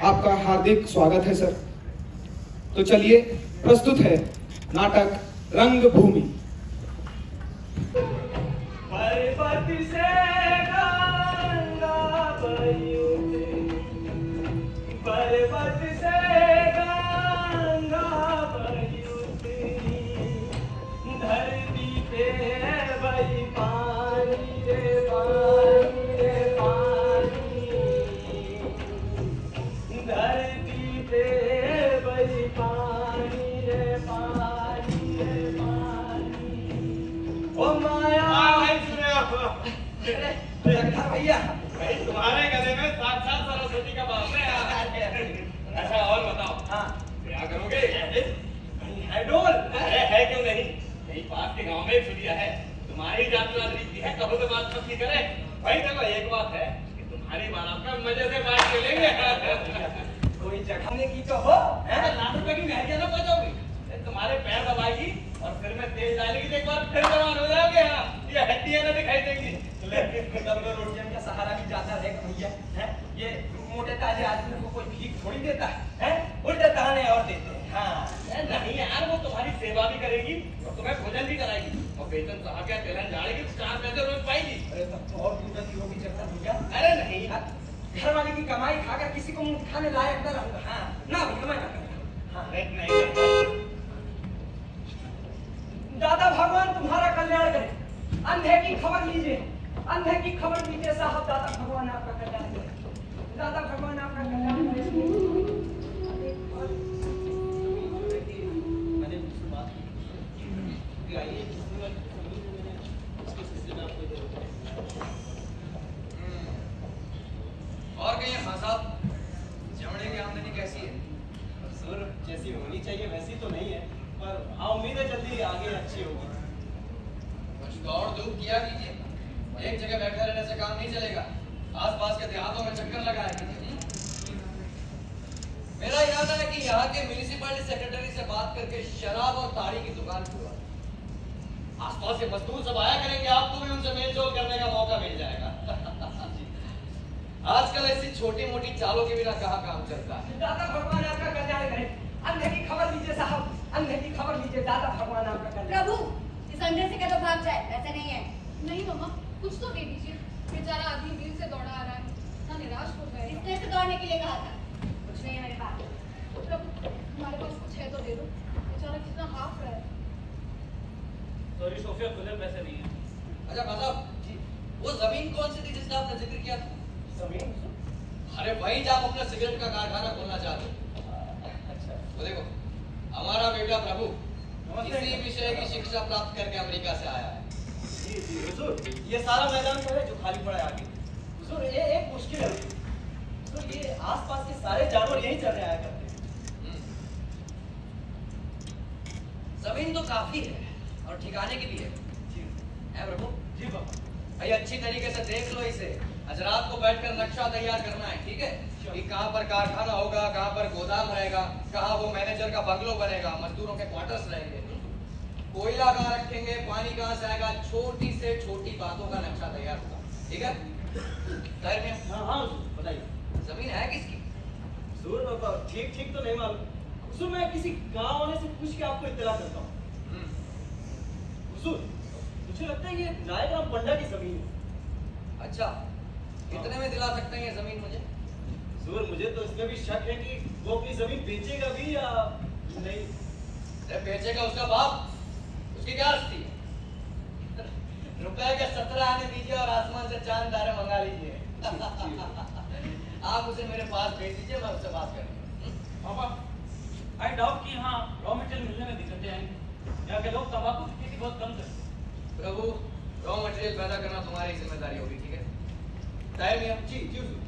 आपका हार्दिक स्वागत है सर। तो चलिए, प्रस्तुत है नाटक रंगभूमि। भैया भाई तुम्हारे गले में साक्षात सरस्वती का बाप है। अच्छा और बताओ, हाँ क्या करोगे? है डोल है क्यों नहीं? यही पास के गांव में सुनिया है तुम्हारी जात रीति है, कहो तो बात सबकी करे। भाई देखो एक बात है कि तुम्हारी बारात का मजे से बात कर लेंगे। कोई जगह की तो हो लाख रुपए की महंगी ना पहुंचोगी, तुम्हारे पैर दबाएगी और फिर में तेल डालेगी, एक बार फिर जवान हो जाओगे। हाँ ये हड्डियां ना दिखाई देंगी। रोटियां का सहारा भी जाता रहेगा भैया। है ये मोटे ताजे आदमी को कोई भीख थोड़ी देता है, उल्टे ताने और देते हैं। हाँ नहीं यार, वो तुम्हारी सेवा भी करेगी और तुम्हें भोजन भी कराएगी और वेतन साहब क्या तेलन झाड़ेगी तो 4 पैसे रोज पाएगी। अरे तब तो और उन्नति होगी जगह भैया। अरे नहीं यार, घर वाले की कमाई खाकर किसी को मुंह दिखाने लायक न रहूंगा। हाँ ना भैया मैं ना करूंगा। हाँ नहीं दादा भगवान तुम्हारा कल्याण करे। अंधे की खबर लीजिए, अंधे की खबर लीजिए साहब, दादा भगवान आपका कल्याण करे, दादा भगवान आपका कल्याण करे। और कहिए हाँ साहब, जमणे की आमदनी कैसी है? सर जैसी होनी चाहिए वैसी तो नहीं है, पर हाँ उम्मीद है जल्दी आगे अच्छी होगी। कुछ दौड़ धूप किया कीजिए, एक जगह बैठे रहने से काम नहीं चलेगा। आसपास के देहातों में चक्कर लगाया कीजिए। मेरा इरादा है कि यहाँ के म्युनिसिपैलिटी सेक्रेटरी से बात करके शराब और ताड़ी की दुकान खुलवा। आसपास के मजदूर सब आया करेंगे, आपको भी उनसे मेल जोल करने का मौका मिल जाएगा। आजकल ऐसी छोटी मोटी चालों के बिना कहाँ काम चलता है। दादा भगवान आपका कल्याण करे। अंधे की खबर लीजिए साहब, अंधे की खबर लीजिए, दादा भगवान आपका कल्याण। प्रभु इस अंधे से कदम भाग जाए, ऐसे नहीं है। नहीं मम्मा, कुछ तो दे दीजिए, बेचारा आदमी दिल से दौड़ा आ रहा है, इतना निराश हो गया। इसने से दौड़ने के लिए कहा था, कुछ नहीं है मेरे पास। प्रभु हमारे पास कुछ है तो दे दो, बेचारा कितना हाफ रहा है। सॉरी सोफिया, खुले पैसे नहीं है। अच्छा मतलब वो जमीन कौन सी थी जिसका आपने जिक्र किया था? जमीन? अरे वही जब आप अपना सिगरेट का कारखाना खोलना चाहते हो। अच्छा वो देखो, हमारा बेटा प्रभु इसी विषय की शिक्षा प्राप्त करके अमेरिका से आया है। जी जी हुजूर, ये सारा मैदान जो है जो खाली पड़ा है आगे। हुजूर ये एक मुश्किल है हुजूर, ये आसपास के सारे जानवर यही चलने आया करते हैं। जमीन तो काफी है और ठिकाने की भी है। जी है प्रभु। जी बाबा। भाई अच्छी तरीके से देख लो इसे, आज रात को बैठकर नक्शा तैयार करना है, ठीक है? कि कहाँ पर कारखाना होगा, कहाँ पर गोदाम रहेगा, कहाँ वो मैनेजर का बंगलो बनेगा, मजदूरों के क्वार्टर्स रहेंगे, कोयला कहाँ रखेंगे, पानी कहाँ से आएगा, छोटी से छोटी बातों का नक्शा तैयार होगा, ठीक है? ताहिर में हाँ हाँ बताइए, जमीन है किसकी? ठीक तो नहीं मालूम हुजूर, मैं किसी गाँव वाले से पूछ के आपको इत्तला करता हूँ। हुजूर मुझे लगता है ये नायकराम पंडा की जमीन है। अच्छा कितने में दिला सकते हैं ये जमीन मुझे? हुजूर मुझे तो इसमें भी शक है कि वो अपनी जमीन बेचेगा भी या नहीं। अरे बेचेगा उसका बाप, उसकी क्या आस्ती है? रुपए के 17 आने दीजिए और आसमान से चांद तारे मंगा लीजिए। आप उसे मेरे पास भेज दीजिए, मैं उससे बात करूंगा। पापा आई डाउट कि हाँ रॉ मटेरियल मिलने में दिक्कतें आएंगी। यहाँ के लोग तंबाकू की खेती बहुत कम करते हैं। प्रभु रॉ मटेरियल पैदा करना तुम्हारी जिम्मेदारी होगी, ठीक है? ताहिर मियां जी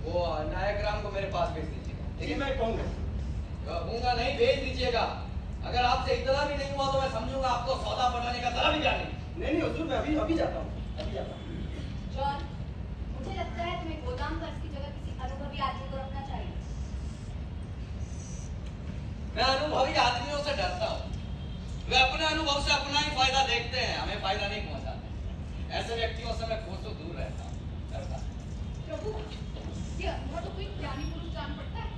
वो नायकराम को मेरे पास भेज दीजिएगा, ठीक है? मैं कहूँगा नहीं, भेज दीजिएगा। अगर आपसे इतना भी नहीं हुआ तो मैं समझूंगा आपको सौदा पटाने का जरा भी जाने। नहीं हुजूर, मैं अभी जाता हूँ, जॉन, मुझे लगता है तुम्हें गोदाम खर्च की जगह किसी अनुभवी आदमी को रखना चाहिए। मैं अनुभवी आदमियों से डरता हूँ, वे अपने अनुभव से अपना ही फायदा देखते हैं, हमें फायदा नहीं पहुंचाते। ऐसे व्यक्तियों से मैं कोसों दूर रहता हूँ। प्रभु ये अनुभव तो कोई ज्ञानी पुरुष जान पड़ता है,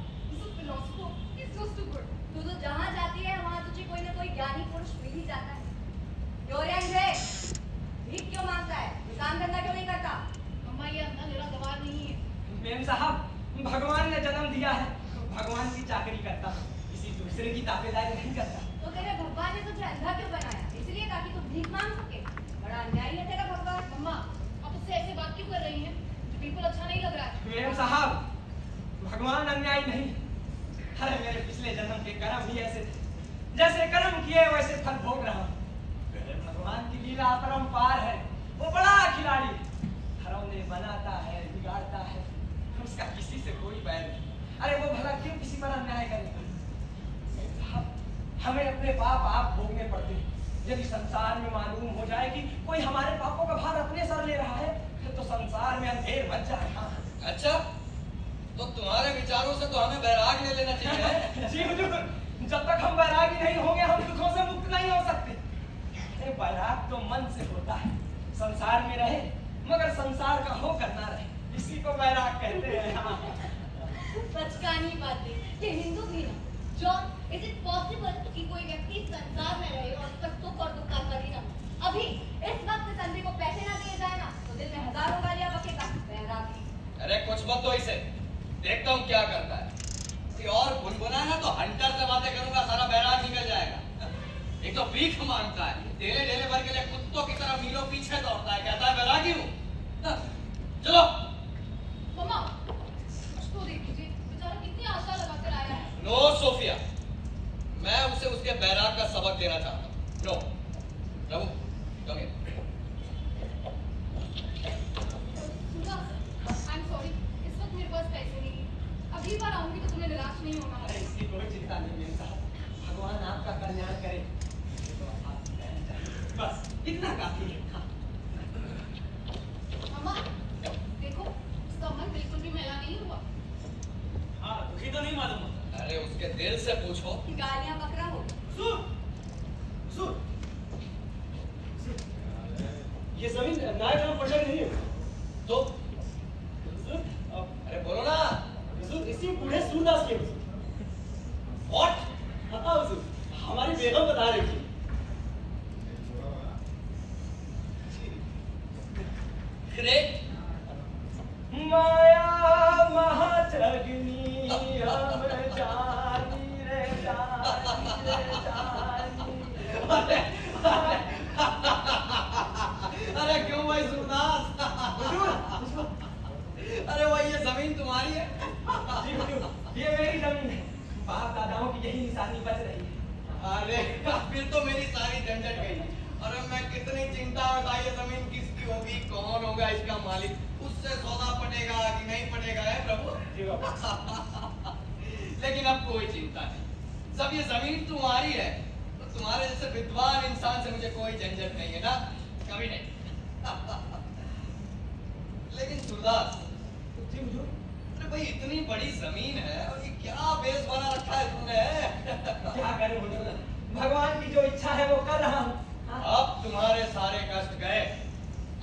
दूसरे की ताबेदारी नहीं करता। तो तेरे भगवान ने तुझे अंधा क्यों बनाया? इसलिए ताकि तू भीख मांग सके? बड़ा अन्यायी है तेरा भगवान। मम्मा आप उससे ऐसे बात क्यों कर रही हैं? मुझे बिल्कुल अच्छा नहीं लग रहा है। मेम साहब, भगवान अन्यायी नहीं। अरे मेरे पिछले जन्म के कर्म ही ऐसे थे, जैसे कर्म किए वैसे फल भोग रहा हूं। मेरे भगवान की लीला अपरंपार है। वो बड़ा खिलाड़ी, घरौंदे बनाता है, बिगाड़ता है, उसका किसी से कोई बैर नहीं। अरे वो भला क्यों किसी पर अन्याय करेगा? हमें अपने पाप आप भोगने पड़ते हैं। यदि संसार में मालूम हो जाए कि कोई हमारे पापों का भार अपने सर ले रहा है, फिर तो संसार में अंधेर मच जाएगा। अच्छा, तो तुम्हारे विचारों से तो हमें वैराग ले लेना चाहिए। जी हुजूर, जब तक हम वैरागी नहीं होंगे हम दुखों से मुक्त नहीं हो सकते। अरे वैराग तो मन से होता है, संसार में रहे मगर संसार का होकर ना रहे, इसी को वैराग कहते हैं। बचकानी बातें, ये हिंदू भी ना। जॉन, इज इट पॉसिबल कि कोई व्यक्ति संसार में रहे और उसका सुख और दुख का परिणाम अभी इस वक्त संधि को पैसे ना दिए जाए ना तो दिल में हजारों गालियां बकेगा। वैरागी। अरे कुछ मत तो इसे, देखता हूँ क्या करता है। और बुनबुना ना तो हंटर से बातें करूंगा, सारा बैराग निकल जाएगा। एक तो भीख मांगता है, ढेले ढेले भर के लिए कुत्तों की तरह मीलों पीछे दौड़ता है, कहता है बैरागी हूँ। चलो मम्मा कुछ तो देख लीजिए, बेचारा कितनी आशा लगाकर आया है। नो सोफिया, मैं उसे उसके बैराग का सबक देना चाहता हूँ। No Prabhu, come here. I am sorry, इस वक्त मेरे पास पैसे नहीं है। अगली बार आऊंगी तो तुम्हें निराश नहीं होना। अरे इसकी कोई चिंता नहीं मेरे साहब, भगवान आपका कल्याण करे। बस इतना काफी है। मम्मा देखो, उसका मन बिल्कुल भी मैला नहीं हुआ। हाँ, दुखी तो नहीं मालूम होता। अरे उसके दिल से पूछो। गालियां बकरा हो। ये जमीन नायक नाम पड़ नहीं है तो अरे बोलो ना। इसी बूढ़े सूरदास के व्हाट? हाँ हुजूर, हमारी बेगम बता रही थी। ग्रेट। माया महाजगनी हम जानी रे जानी रे जानी। अरे क्यों भाई सूरदास? अरे भाई ये जमीन तुम्हारी है? जी हुजूर, ये मेरी जमीन है। बाप दादाओं की यही निशानी बच रही है। अरे फिर तो मेरी सारी झंझट गई। अरे मैं कितनी चिंता में था, ये जमीन किसकी होगी, कौन होगा इसका मालिक, उससे सौदा पड़ेगा कि नहीं पड़ेगा है प्रभु। लेकिन अब कोई चिंता नहीं, जब ये जमीन तुम्हारी है तो तुम्हारे जैसे विद्वान इंसान से मुझे कोई झंझट नहीं है ना, कभी नहीं। लेकिन सूरदास, जी हुजूर, अरे भाई इतनी बड़ी जमीन है और ये क्या बेस बना रखा है तुमने? क्या करूं हुजूर, भगवान की जो इच्छा है वो कर रहा हूँ। अब तुम्हारे सारे कष्ट गए,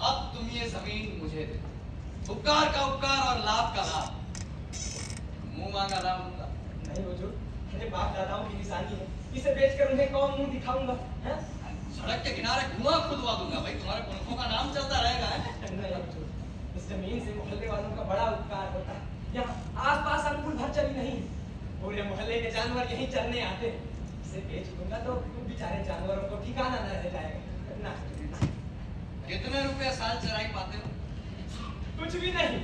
अब तुम ये जमीन मुझे दे। उपकार का उपकार और लाभ का लाभ, मुंह मांगा लाभ दूंगा। नहीं हुजूर, मेरे बाप दादाओं की निशानी है, इसे बेचकर उन्हें कौन मुंह दिखाऊंगा? सड़क के किनारे कुआं खुदवा दूंगा भाई, तुम्हारे पुरखों का नाम चलता रहेगा। नहीं हुजूर, इस जमीन से मोहल्ले वालों का बड़ा उपकार होता है। यहाँ आसपास अंकुल भर चली नहीं, पूरे मोहल्ले के जानवर यहीं चरने आते हैं। इसे बेच दूंगा तो बेचारे जानवरों को ठिकाना न रह जाएगा ना। कितने रुपए साल चराई पाते हो? कुछ भी नहीं,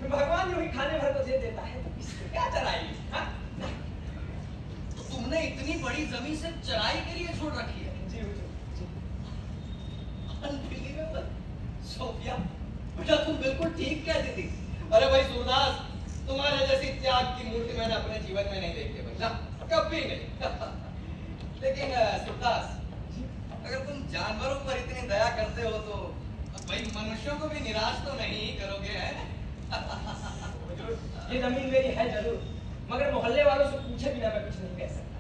भगवान यूं ही खाने भर को दे देता है, तो इससे क्या चराएगी? तो तुमने इतनी बड़ी जमीन सिर्फ चराई के लिए छोड़ रखी है? जी हुजूर, जी। अनबिलीवेबल। सोफिया बेटा, तुम बिल्कुल ठीक कहती थी। अरे भाई सूरदास, तुम्हारे जैसी त्याग की मूर्ति मैंने अपने जीवन में नहीं देखी भाई ना, कभी नहीं। लेकिन सूरदास, अगर तुम जानवरों पर इतनी दया करते हो तो भाई मनुष्यों को भी निराश तो नहीं करोगे हैं? ये जमीन मेरी है जरूर, मगर मोहल्ले वालों से पूछे बिना मैं कुछ नहीं कह सकता।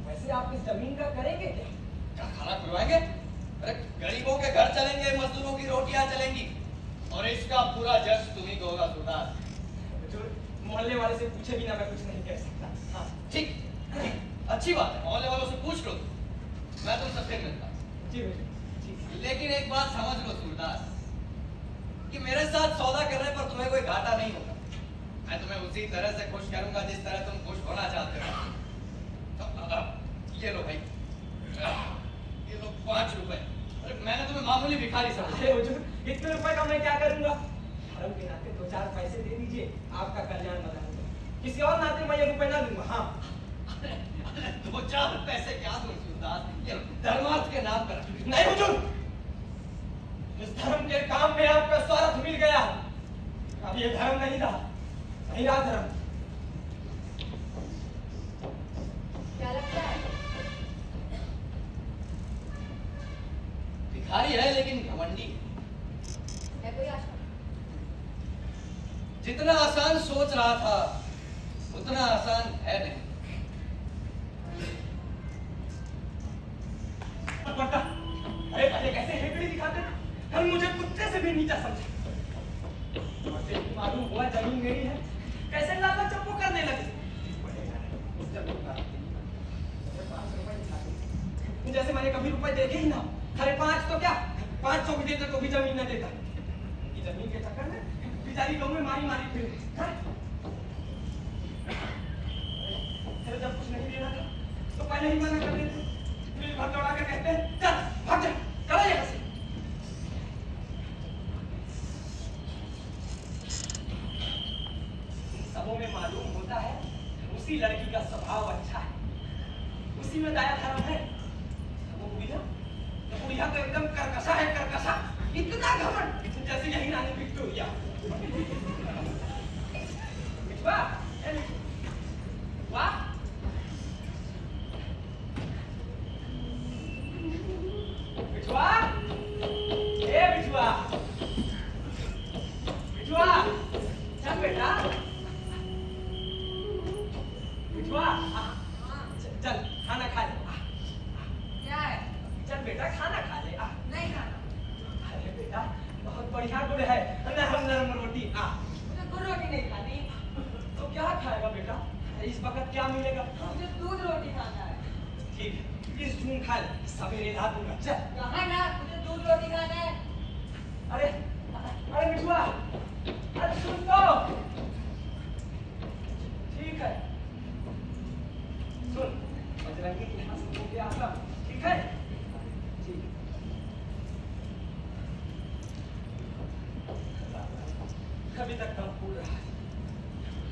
वैसे आप इस जमीन का करेंगे क्या? क्या खाना खुलवाएंगे? अरे गरीबों के घर चलेंगे, मजदूरों की रोटियां चलेंगी और इसका पूरा जश्न तुम्ही को होगा सूरदास। मोहल्ले वाले से पूछे बिना मैं कुछ नहीं कह सकता। हाँ ठीक, अच्छी बात है, मोहल्ले वालों से पूछ लो, मैं तुमसे फिर मिलता हूँ। जी। लेकिन एक बात समझ लो सूरदास, कि मेरे साथ सौदा करने पर तुम्हें कोई घाटा नहीं होगा। मैं तुम्हें उसी तरह से खुश करूंगा जिस तरह तुम खुश होना चाहते हो। ये लो भाई, ये लो 5 रुपए। अरे मैंने तुम्हें मामूली भिखारी समझा। अरे हुजूर, इतने रुपए का मैं क्या करूंगा? धर्म के नाते 2-4 पैसे दे दीजिए, आपका कल्याण बना दूंगा। किसी और नाते मैं ये रुपए ना दूंगा। हाँ 2-4 पैसे क्या दूं सूरदास, ये धर्मार्थ के नाम पर। नहीं हुजूर, इस धर्म के काम में आपका स्वार्थ मिल गया। अब ये धर्म नहीं रहा, नहीं रहा धर्म। क्या लगता है? भिखारी है लेकिन घमंडी। है कोई आशा? जितना आसान सोच रहा था उतना आसान है नहीं। पता, अरे पहले कैसे हेकड़ी दिखाते थे, कल मुझे कुत्ते से भी नीचा समझा। मुझे मालूम हुआ जमीन मेरी है, कैसे लाता चप्पू करने लगे। जैसे मैंने कभी रुपए देखे ही ना। अरे 5 तो क्या, 500 भी देते तो भी जमीन न देता। ये जमीन के चक्कर में बेचारी गाँव में मारी फिर। अरे जब कुछ नहीं देना था तो पहले ही मना कर देते। फिर घर दौड़ा कर कहते हैं चल भाग जा, चला यहाँ से। सबों में मालूम होता है उसी लड़की का स्वभाव अच्छा है, उसी में दया धर्म है। बुढ़िया तो एकदम करकशा है, करकशा। इतना घमंड जैसे यही रानी विक्टोरिया। बिचवा, वाह बिचवा, ए बिचवा, बिचवा, चल बेटा, बिचवा, चल खाना खा ले। क्या है? चल बेटा खाना खा ले। नहीं खाना। अरे बेटा बहुत बढ़िया गुड़ है, नरम नरम रोटी। मुझे गुड़ रोटी नहीं खानी। तो क्या खाएगा बेटा? इस वक्त क्या मिलेगा? मुझे दूध रोटी खाना है। ठीक है, इस जून खा ले, सवेरे ला दूंगा। चल। कहाँ ना, मुझे दूध रोटी खाना है। अरे बिचुआ, अरे सुन तो। ठीक है, सुन, बजरंगी के यहाँ से होके आता हूँ, ठीक है? ठीक। कभी तक कम फूल रहा है,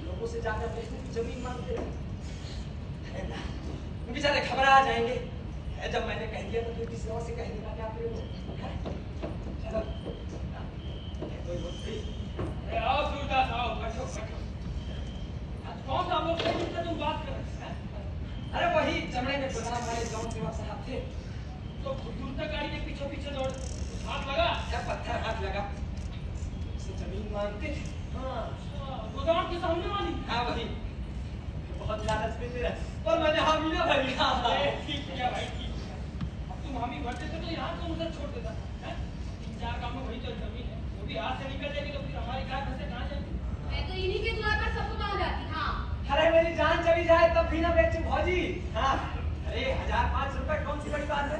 लोगों से जाकर देखने की जमीन मांगते रहे। बेचारे घबरा जाएंगे। जब मैंने कह दिया तो फिर किसी और से कह देना क्या करेंगे? चलो, कोई बात नहीं। आओ सूरदास, आओ, बैठो बैठो। कौन सा लोग थे जिनसे तुम बात कर रहे हैं? अरे वही चमड़े में गुलाम वाले जौन सेवा साहब थे। तो दूर तक गाड़ी के पीछे पीछे दौड़, हाथ लगा या पत्थर हाथ लगा, उससे जमीन मांगते थे। हाँ, गोदाम के सामने वाली। हाँ वही, बहुत लालच देते रहे, पर मैंने हामी ना भरी। ठीक किया भाई, ठीक किया। अब तुम हामी भरते थे तो यहाँ तुम उधर छोड़ देता। 3-4 काम में वही तो जमीन है, वो भी हाथ से निकल जाएगी तो फिर हमारी गाय भैंसे कहाँ जाएगी? मैं तो इन्हीं के द्वार पर सबको पहुंच जाती। हाँ अरे मेरी जान चली जाए तब भी ना बेचू भौजी। हाँ, अरे 1000-5 रुपए कौन सी बड़ी बात है?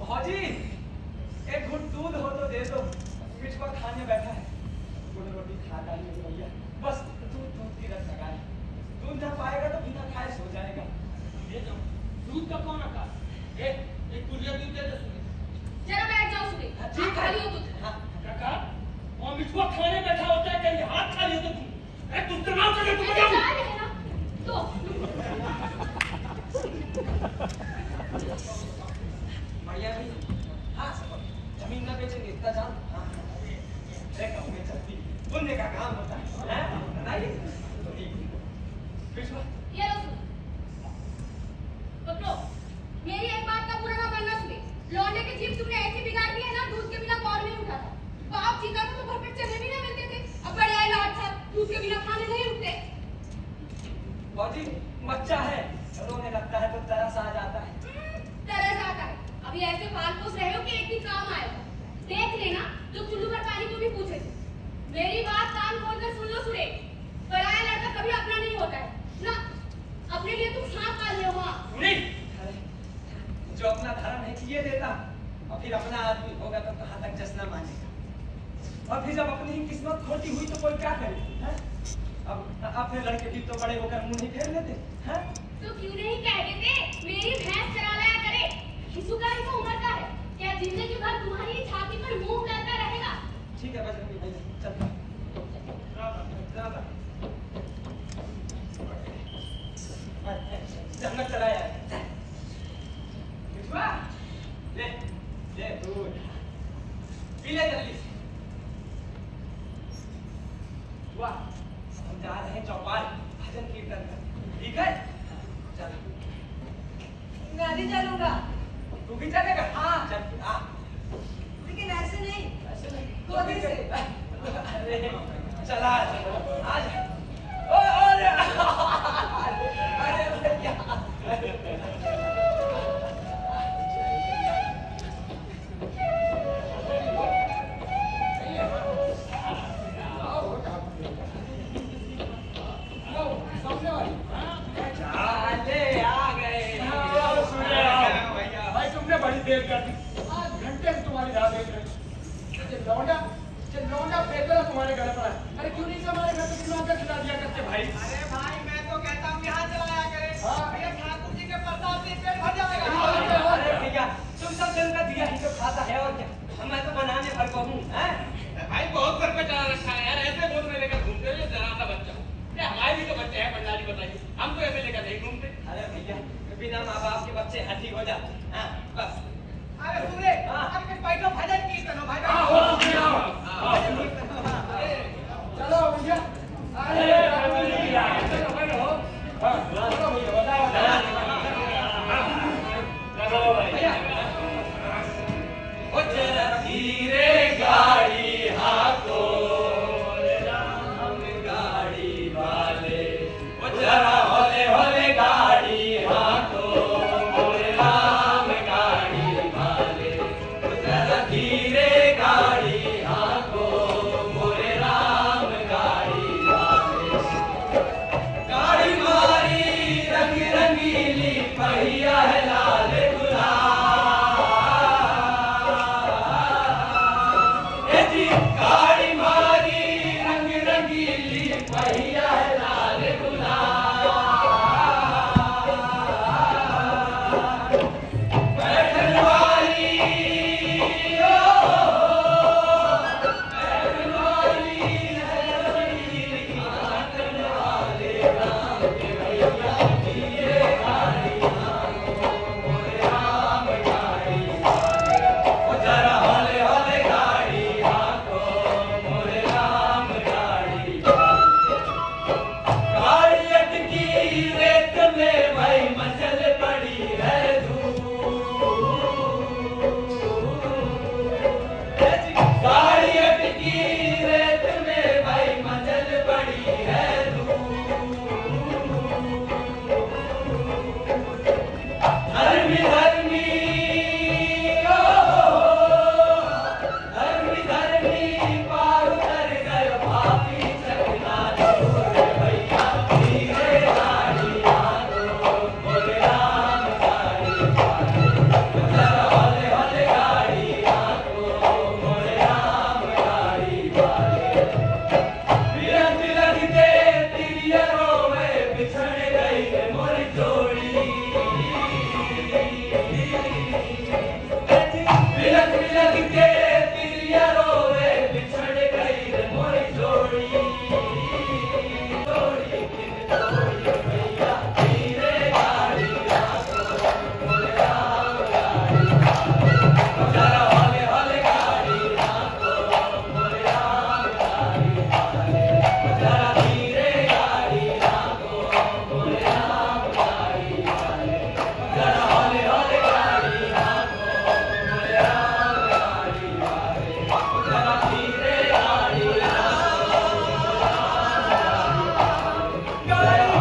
भौजी एक घुट दूध हो तो दे दो, बिचवा खाने बैठा है। गुड़ रोटी खाता ही नहीं भैया, बस दूध की रस लगा है। दूध ना पाएगा तो बिना खाए सो जाएगा। ये तो दूध का कौन आकार? एक कुरिया दूध दे दो। जरा बैठ जाओ सुबह। ठीक है। खाली हो तुम। हाँ काका, और बिचवा खाने बैठा होता है कहीं हाथ खाली हो तो तुम दूसरे नाम से तुम ऐसे जा रहे हैं ना तो बढ़िया भाई। हाँ जमीन ना बेचेंगे इतना जान। हाँ देखा हमें चलती पुण्य का काम होता है, बताइए। ये लो सुन। पकड़ो, मेरी एक बात का बुरा ना मानना सुबह। लौंडे की जीभ तुमने ऐसे बिगाड़ दी है ना, दूध के बिना कौन नहीं उठा था। बाप जीता तो घर पे चने भी ना मिलते थे। अब बड़े आए लाट साहब, दूध के बिना खाने नहीं रुकते। बाजी बच्चा है, रोने लगता है तो तरस आ जाता है। तरस आता है। अभी ऐसे पाल पोस रहे हो कि एक दिन काम आएगा। देख लेना, जो चुल्लू पर पानी को भी पूछे थे। मेरी बात कान खोलकर सुन लो सुरे। पराया लड़का कभी अपना नहीं होता है ना। अपने लिए तुम सांप पाल रहे हो। जो अपना धर्म है किए देता और फिर अपना आदमी होगा तो कहाँ तक जश्न मानेगा। और फिर जब अपनी ही किस्मत खोटी हुई तो कोई क्या करे? अब अपने लड़के भी तो बड़े होकर मुंह नहीं फेर लेते हैं। तो क्यों नहीं कह देते मेरी भैंस चरा लाया करे। शिशुकारी को उम्र का है, क्या जिंदगी भर तुम्हारी छाती पर मुंह करता रहेगा? ठीक है बजरंगी भाई, चल जन्नत चलाया बिटुआ, ले ले दूध पी ले जल्दी से। वाह, हम जा रहे हैं चौपाल भजन कीर्तन कर, ठीक है? चल मैं भी चलूंगा। तू भी चलेगा? हाँ चल आ। लेकिन ऐसे नहीं, ऐसे नहीं, गोदी से। अरे चला आ जा। ओ अरे अरे भैया देर कर दी, 8 घंटे से तुम्हारी राह देख रहे लौंडा फेंकना तुम्हारे घर पर है। अरे क्यों नहीं हमारे घर पे खिला दिया करते भाई? अरे भाई मैं तो कहता हूँ यहाँ चलाया करें। हाँ। भैया ठाकुर जी के प्रसाद से पेट भर जाएगा। अरे भैया तुम सब जन का दिया ही तो खाता है और क्या, मैं तो बनाने भर को हूँ। भाई बहुत सर पे चढ़ा रखा है यार, ऐसे बोल में लेकर घूमते हो जरा सा बच्चा। हमारे भी तो बच्चे हैं पंडा जी, बताइए, हम तो ऐसे लेकर नहीं घूमते। अरे भैया बिना माँ बाप के बच्चे हठी हो जाते हैं, बस। अरे सुन रे, हाँ। अरे बैठो भजन कीर्तन हो भाई। भजन कीर्तन हो, चलो भैया, अरे चलो बैठो। हाँ चलो भैया, बताओ भैया ओ जरा धीरे गाड़ी हाको राम गाड़ी वाले, ओ जरा होले होले गाड़ी हाको राम गाड़ी वाले, ओ जरा धीरे गाड़ी हाको मोरे राम गाड़ी वाले। गाड़ी मारी रंग रंगीली पहिया है लाल गाड़ी मारी रंग रंगीली पहिया है लाल बैठन वाली बैठन वाली आंगन वाले राम के भैया धीरे गाड़ी मोरे राम गाड़ी वाले, ओ जरा हौले हौले गाड़ी मोरे राम गाड़ी गाड़ी अटकी रेत में भाई मचल पड़ी है गाड़ी अटकी रेत में भाई मचल पड़ी है धर्मी धर्मी धर्मी धर्मी पार उतर गए पापी चकना दूर भैया धीरे गाड़ी आलो मोरे राम गाड़ी वाले, जरा हौले हौले गाड़ी आलो मोरे राम गाड़ी वाले। बिरंग बिरंग के तिरियरों में बिछड़ गई है मोरी जोड़ी, बिलक बिलक के तिरियरों में बिछड़ गई रे मोरी जोड़ी, जोड़ी किन जोड़ी भैया धीरे गाड़ी आको मोरे राम गाड़ी वाले, जरा हौले हौले गाड़ी आको मोरे राम गाड़ी वाले, जरा धीरे गाड़ी आको मोरे राम गाड़ी वाले, जरा हौले हौले गाड़ी आको मोरे राम गाड़ी वाले, जरा धीरे गाड़ी आको मोरे राम गाड़ी वाले।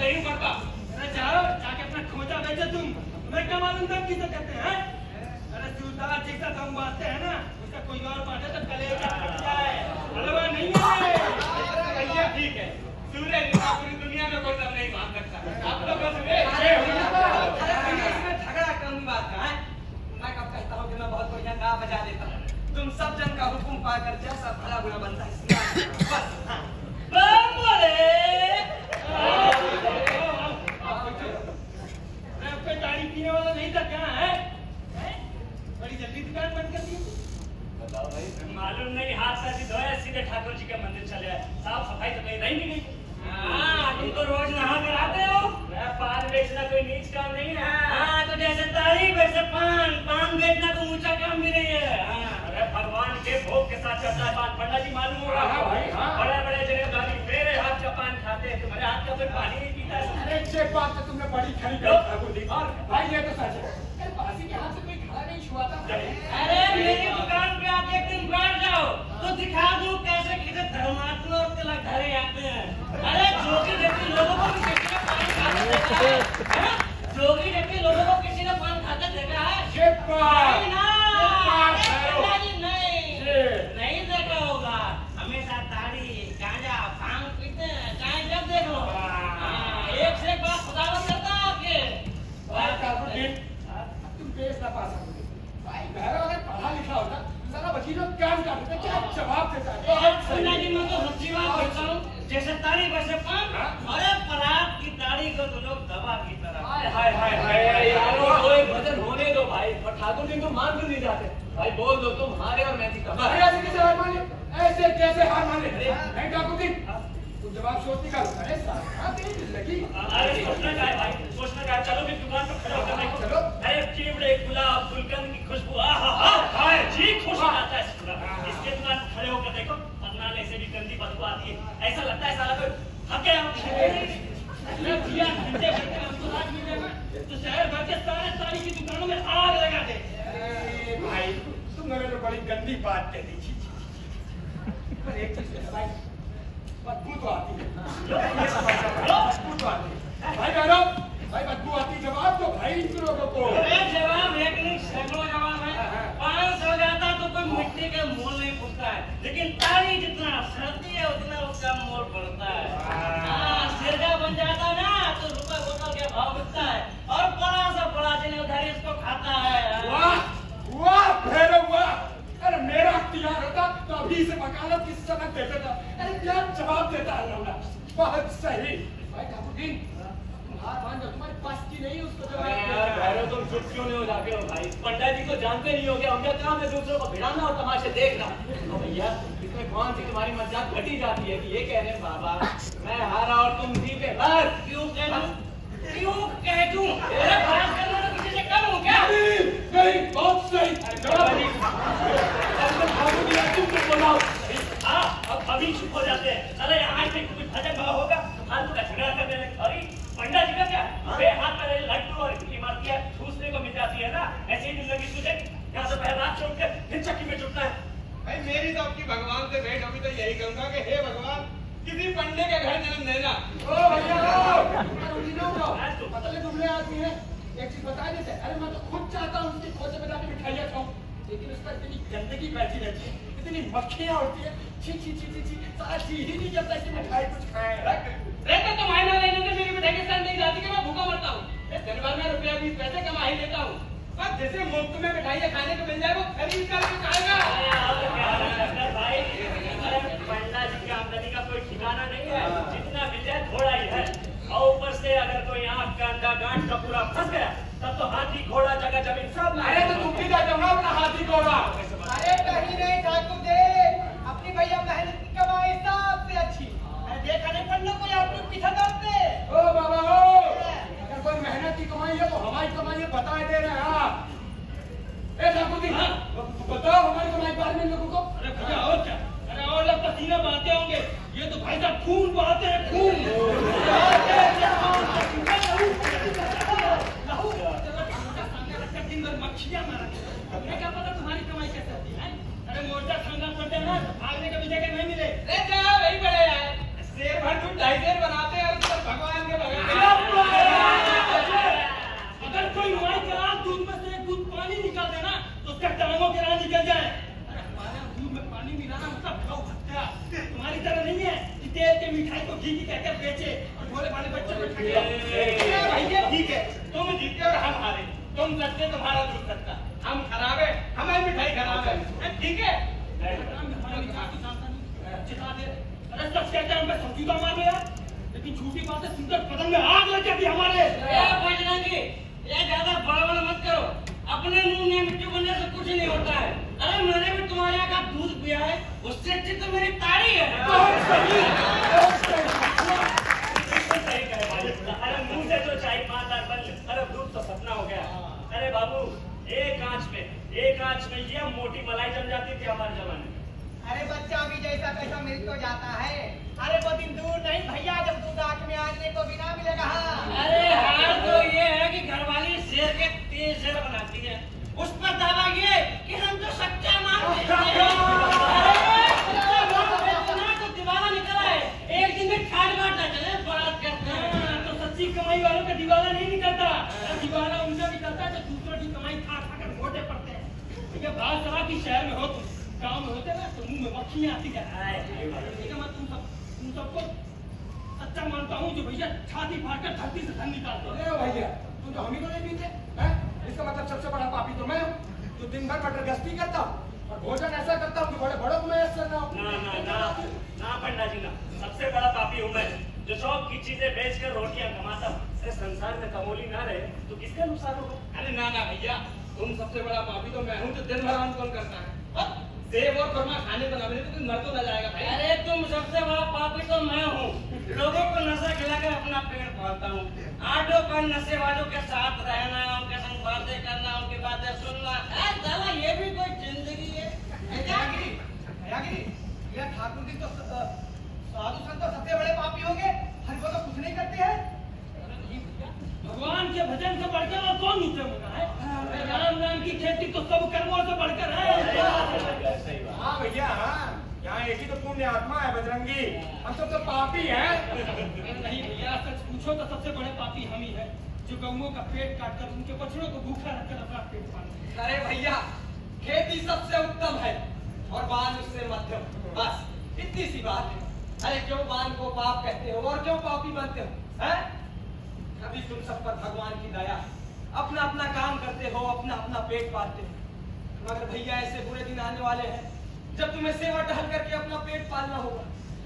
नहीं पड़ता। अरे जाओ जाके अपना खोजा बेचो तुम। तुम्हें क्या मालूम था किसे कहते हैं? अरे सूरदास जी का हम बांटते हैं ना, उसका कोई और बांटे तो कलेजा फट जाए। हलवा नहीं है। भैया ठीक है, सूर्य पूरी दुनिया में कोई दम नहीं बांध सकता। आप तो बस इसमें झगड़ा कम बात है। मैं कब कहता हूँ कि मैं बहुत बढ़िया गा बजा देता हूँ। तुम सब जन का हुक्म पाकर जैसा भला बुरा बनता है बस। दाढ़ी पीने वाला नहीं था क्या है? बड़ी जल्दी दुकान बंद कर दी। बताओ भाई, मालूम नहीं, हाथ पैर धोए सीधे ठाकुर जी के मंदिर चले आए। साफ सफाई तो कहीं रही नहीं गई। तुम तो रोज नहा कर आते हो। पान बेचना कोई नीच काम नहीं है। तो जैसे तारीफ वैसे पान बेचना तो ऊंचा काम भी नहीं है। अरे भगवान के भोग के साथ चलता है पान। पंडा जी मालूम होगा आपको, बड़े बड़े जगह मेरे हाथ का पान खाते हैं, तुम्हारे हाथ का कोई पानी नहीं पीता। अरे ये बात तो तुमने बड़ी खरी कही ठाकुर जी। और भाई ये तो सच है, बासी के हाथ से कोई खड़ा नहीं छुआ था। अरे मेरी दुकान पे आके एक दिन बैठ जाओ तो दिखा दूं कैसे किसे धर्मात्मा और तिलक धरे आते हैं। अरे जोगी जैसे लोगों को किसी ने पान खाते देखा है? जोगी जैसे लोगों को किसी ने पान खाते देखा है? नहीं देखा होगा। हमेशा ताड़ी गांजा भांग पीते हैं, चाहे जब देखो। एक से एक बात खुदावन करता है आपके। तुम पेश ना पा सकोगे भाई। घर अगर पढ़ा लिखा होता सारा वकीलों कान काटते, क्या जवाब देता है? पंडा जी मैं तो सच्ची बात कहता हूँ, जैसे ताड़ी वैसे पान। अरे परात की ताड़ी को तो लोग दवा की तरह। हाय यारो, कोई भजन होने दो भाई। और ठाकुर जी तो मान क्यों नहीं जाते भाई? बोल दो तुम हारे और मैं जीता। ऐसे कैसे हार मान ले? ऐसे कैसे हार मान ले? नहीं ठाकुर जी, तुम जवाब सोच निकालो। अरे साहब तेरी जिंदगी। अरे सोचना क्या है भाई, सोचना क्या है? चलो फिर दुकान पर खड़े होकर देखो। चलो। अरे चिवड़े गुलाब गुलकंद की खुशबू, आहा जी खुश हो जाता है पूरा। इसके दुकान पर खड़े होकर देखो, पन्नाले से भी गंदी बदबू आती है। ऐसा लगता है साला कोई थके हम तो शहर भर के सारे साड़ी की दुकानों में आग लगा दे। अरे भाई तुमने तो बड़ी गंदी बात कह दी। पर एक चीज है भाई, बदबू तो आती है। बदबू तो आती है भाई। बहनों भाई, बदबू आती। जवाब दो भाई इन लोगों को। अरे जवाब एक नहीं सैकड़ों जवाब है। 500 जाता तो कोई मिट्टी का मोल नहीं पूछता है, लेकिन ताड़ी जितना सड़ती है उतना उसका मोल बढ़ता है। सिरका बन जाता ना तो रुपए बोतल के भाव बिकता है, और बड़ा सा बड़ा जिन्हें उधारी उसको खाता है। वाह वाह भैरव वाह। अरे मेरा अख्तियार होता तो अभी से वकालत की सबक देता था। अरे क्या जवाब देता है लौंडा। बहुत सही भाई ठाकुर जी, तुम हार मान जाओ, तुम्हारे पास की नहीं उसको जवाब यार भैरव तुम चुप क्यों नहीं हो जाते हो भाई? पंडा जी को जानते नहीं हो क्या? उनका काम है दूसरों को भिड़ाना और तमाशे देखना। तो भैया इसमें कौन सी तुम्हारी मजाक घटी जाती है कि ये कह रहे हैं बाबा मैं हारा और तुम जीते? बस क्यों कह दूं? क्यों कह दूं? अरे बात करना तो किसी से कम हो क्या? नहीं बहुत सही जवाब दी। ठाकुर जी तुम कुछ बोलाओ। हाँ अब अभी चुप हो जाते हैं। अरे आज से कुछ भजन भाव होगा फालतू का झगड़ा करने लगे। अरे पंडा जी का क्या हाथ में लड्डू और इडली मारती है, ठूसने को मिल जाती है ना। ऐसी ही जिंदगी तुझे यहाँ से पहले रात छोड़ कर फिर चक्की में जुटना है। भाई मेरी तो आपकी भगवान से भेंट होगी तो यही कहूंगा कि हे भगवान किसी पंडे के घर जन्म देना। ओ भैया पतले दुबले आदमी है, एक चीज बता देते। अरे मैं तो खुद चाहता हूँ उसकी खोज में जाके मिठाइयाँ खाऊं, लेकिन उस पर इतनी गंदगी बैठी रहती है, इतनी मक्खियाँ उड़ती है। छी छी छी छी छी साला जी ही नहीं करता कि मिठाई कुछ खाए। रहते तो मायना लेने से मेरी मिठाई के साथ नहीं जाती कि मैं भूखा मरता हूँ। दिन भर में रुपया 20 पैसे कमा ही लेता हूँ। बस जैसे मुफ्त में मिठाइयाँ खाने को मिल जाए वो खरीद करके खाएगा। भाई पंडा जी की आमदनी का कोई ठिकाना नहीं है, जितना मिल जाए थोड़ा ही है। और ऊपर से अगर कोई आँख का अंडा गांठ का पूरा फंस गया तब तो हाथी घोड़ा जगह जमीन सब। अरे तो तुम भी जाओ ना अपना हाथी घोड़ा। अरे कहीं नहीं ठाकुर जी, अपनी भैया मेहनत की कमाई सबसे अच्छी। मैं देखा नहीं पढ़ने कोई अपने पीछे दौड़ते। ओ बाबा ओ, अगर कोई मेहनत की कमाई है तो हमारी कमाई है बता दे रहे हैं आप। ए ठाकुर जी बताओ हमारी कमाई बारे में लोगों को। अरे भैया और क्या? अरे और लोग पसीना बहाते होंगे, ये तो भाई साहब खून बहाते हैं, खून। दिन भर मक्खियाँ मारा, हमें क्या पता तुम्हारी कमाई कैसे होती है? अरे मोर्चा ठंडा पड़ता है ना, भागने का भी जगह नहीं मिले। वही बड़े यार शेर भर तुम 2.5 शेर बनाते हैं और भगवान के बगल में तेल के मिठाई को घी की कहकर बेचे और भोले भाले बच्चे को ठगे। भैया ठीक है, तुम जीते और हम हारे, तुम सच्चे तुम्हारा दूध सच्चा, हम खराब है हमारी मिठाई खराब है, ठीक है? अरे सच कहते हैं हम सब्जी का मार गया, लेकिन झूठी बात है सुंदर पतंग में आग लग जाती हमारे। बजरंगी, ये ज्यादा बड़बड़ मत करो, अपने मुंह में मिट्टी बनने से कुछ नहीं होता है। अरे मैंने भी तुम्हारे यहाँ का दूध पिया है, उससे अच्छी तो मेरी ताड़ी है। अरे मुंह से जो चाय 5 बार बन, अरे दूध तो सपना हो गया। अरे बाबू, एक आंच में ये मोटी मलाई जम जाती थी हमारे जमाने में। अरे बच्चा भी जैसा तैसा मिल तो जाता है। अरे वो दिन दूर नहीं भैया जब दूध आंख में आने को भी ना मिलेगा। अरे हाल तो ये है कि घरवाली शेर के 3 शेर बनाती है, उस पर दावा ये कि हम तो सच्चा माल तो दीवाना निकला है, एक दिन में ठाट बाट ना चले बात करते हैं। तो सच्ची कमाई वालों का दीवाना नहीं निकलता, दीवाना उनका निकलता है जो दूसरों की कमाई खा कर मोटे पड़ते हैं। भैया बात सवा की शहर में हो तुम, गाँव में होते ना तो मुंह में मक्खियाँ आती है। मैं तुम सबको सच्चा मानता हूँ जो भैया छाती फाड़कर धरती से धन निकालते हैं। भैया तुम तो हम ही को नहीं पीते हैं? इसका मतलब सबसे बड़ा पापी तो मैं हूँ, जो दिन भर मटर गश्ती करता हूँ और भोजन ऐसा करता हूँ कि बड़े बड़ों को मैं असर ना हो। ना पंडा जी ना, सबसे बड़ा पापी हूँ मैं, जो शौक की चीजें बेचकर रोटियां कमाता हूँ। अरे संसार में कमोली ना रहे तो किसका नुकसान होगा? अरे ना भैया, तुम सबसे बड़ा पापी तो मैं हूँ जो दिन भर आंदोलन करता है। सेब और खुरमा खाने को ना मिले तो मर तो ना जाएगा भाई। अरे तुम सबसे बड़ा पापी तो मैं हूँ, लोगों को नशा खिलाकर अपना पेट पालता हूँ। आटो पर नशेबाजों के साथ रहना, उनके संग बातें करना, उनकी बातें सुनना, साला ये भी कोई जिंदगी है? ये ठाकुर जी तो साधु संत तो सबसे बड़े पापी होंगे, हमको तो कुछ नहीं करते हैं। भगवान के भजन से बढ़कर और कौन नीचे होगा है? राम नाम की खेती तो सब कर्मों से बढ़कर है। हाँ भैया हाँ, यहाँ एक ही तो पुण्य आत्मा है बजरंगी, हम सब तो पापी हैं। नहीं भैया, सच पूछो तो सबसे बड़े पापी हम ही हैं, जो गौओं का पेट काटकर उनके बछड़ों को भूखा रखकर अपना पेट पालते। अरे भैया, खेती सबसे उत्तम है और वान उससे मध्यम, बस इतनी सी बात है। अरे क्यों वान को पाप कहते हो और क्यों पापी बनते हो? हैं? कभी तुम सब पर भगवान की दया, अपना अपना काम करते हो, अपना अपना पेट पालते हो। मगर भैया ऐसे बुरे दिन आने वाले हैं जब तुम्हें सेवा टहल करके अपना पेट पालना होगा।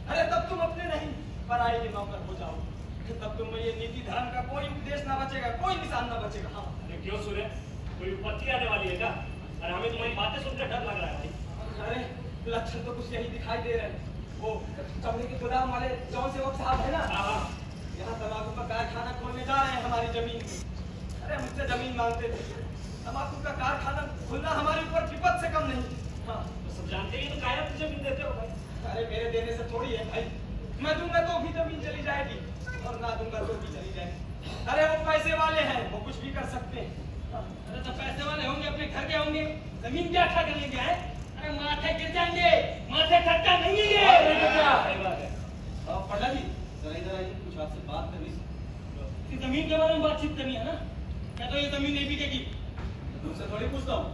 अरे तब तुम अपने नहीं पराये के नौकर हो जाओगे, तब तुम में ये नीति धर्म का कोई उपदेश ना बचेगा, कोई निशान ना बचेगा। हाँ अरे क्यों सूर्य, कोई विपत्ति आने वाली है क्या? अरे हमें तुम्हारी बातें सुनकर डर लग रहा है भाई। अरे लक्षण तो कुछ यही दिखाई दे रहे हैं। वो चमड़े के गोदाम वाले जौन सेवक साहब है ना, यहाँ तंबाकू का कारखाना खोलने जा रहे हैं हमारी जमीन में। अरे हमसे जमीन मांगते थे, तंबाकू का कारखाना खुलना हमारे ऊपर विपद से कम नहीं। हाँ तो सब जानते ही तो काहे आप जमीन देते हो भाई? अरे मेरे देने से थोड़ी है भाई, मैं दूंगा तो भी जमीन चली जाएगी और ना दूंगा तो भी चली जाएगी। अरे वो पैसे वाले हैं, वो कुछ भी कर सकते हैं। अरे तो पैसे वाले होंगे, अपने घर के होंगे, जमीन क्या ठग लेंगे? अरे माथे गिर जाएंगे, माथे ठगता नहीं है ये। पंडा जी जरा इधर कुछ आपसे बात करनी। जमीन के बारे में बातचीत करनी है ना? क्या तो ये जमीन नहीं बिकेगी? तुमसे थोड़ी पूछता हूँ,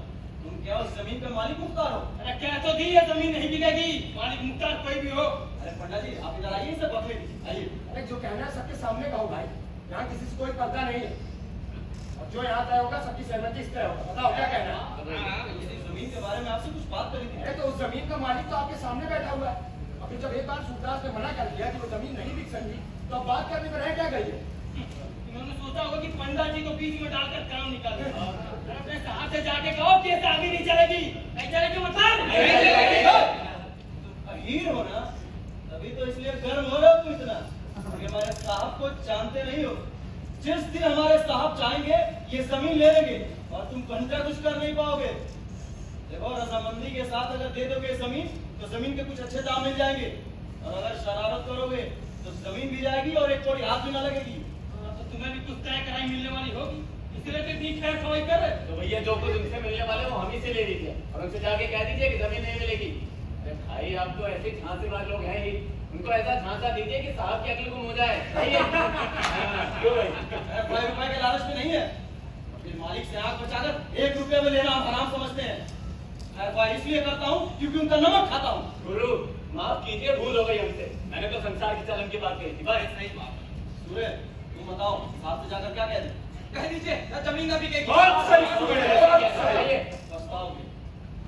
तुम क्या उस जमीन का मालिक मुख्तार हो? अरे क्या तो दी है जमीन नहीं बिकेगी, मालिक मुख्तार कोई भी हो। अरे पंडा जी आप इधर आइए, सब बकरे आइए। अरे जो कहना है सबके सामने कहो भाई, यहाँ किसी से कोई पर्दा नहीं है और जो यहाँ तय होगा सबकी सहमति इस तय होगा। बताओ क्या कहना है? जमीन के बारे में आपसे कुछ बात करी थी। अरे तो उस जमीन का मालिक तो आपके सामने बैठा हुआ है। अभी जब एक बार सूरदास ने मना कर दिया कि वो जमीन नहीं बिक सकती, तो अब बात करने में रह क्या गई है? इन्होंने सोचा होगा कि पंडा जी को बीच में डालकर काम निकाले। अपने साथ से जाके कहो कि ये आगे नहीं चलेगी, नहीं चलेगी मतलब अहीर हो ना, तभी तो इसलिए गर्व हो रहा हूँ इतना कि हमारे साहब को जानते नहीं हो। जिस दिन हमारे साहब चाहेंगे ये जमीन ले लेंगे और तुम घंटा कुछ कर नहीं पाओगे। देखो रजामंदी के साथ अगर दे दोगे जमीन तो जमीन के कुछ अच्छे दाम मिल जाएंगे, और अगर शरारत करोगे तो जमीन भी जाएगी और एक थोड़ी हाथ भी ना लगेगी। तो तुम्हें भी कुछ तय कराई मिलने वाली होगी, इसलिए तो इतनी खैर खवाई कर रहे। तो भैया जो कुछ उनसे मिलने वाले वो हम ही से ले लीजिए और उनसे जाके कह दीजिए कि जमीन नहीं मिलेगी। अरे भाई आप तो ऐसे झांसेबाज लोग हैं ही, उनको ऐसा झांसा दीजिए कि साहब की अकल गुम हो जाए। क्यों भाई? 5 रुपए के लालच में नहीं है, अपने मालिक से आंख बचाकर 1 रुपए में लेना हम हराम समझते हैं। इसलिए करता हूँ क्योंकि उनका नमक खाता हूँ। गुरु माफ कीजिए, भूल हो गई हमसे। मैंने तो संसार की चलन की बात कही थी बस। सही बात। सूर्य तुम बताओ साहब से जाकर क्या कह दीजिए ना जमीन ना बिकेगी। बहुत सही सूर्य, बहुत सही। पछताओगे,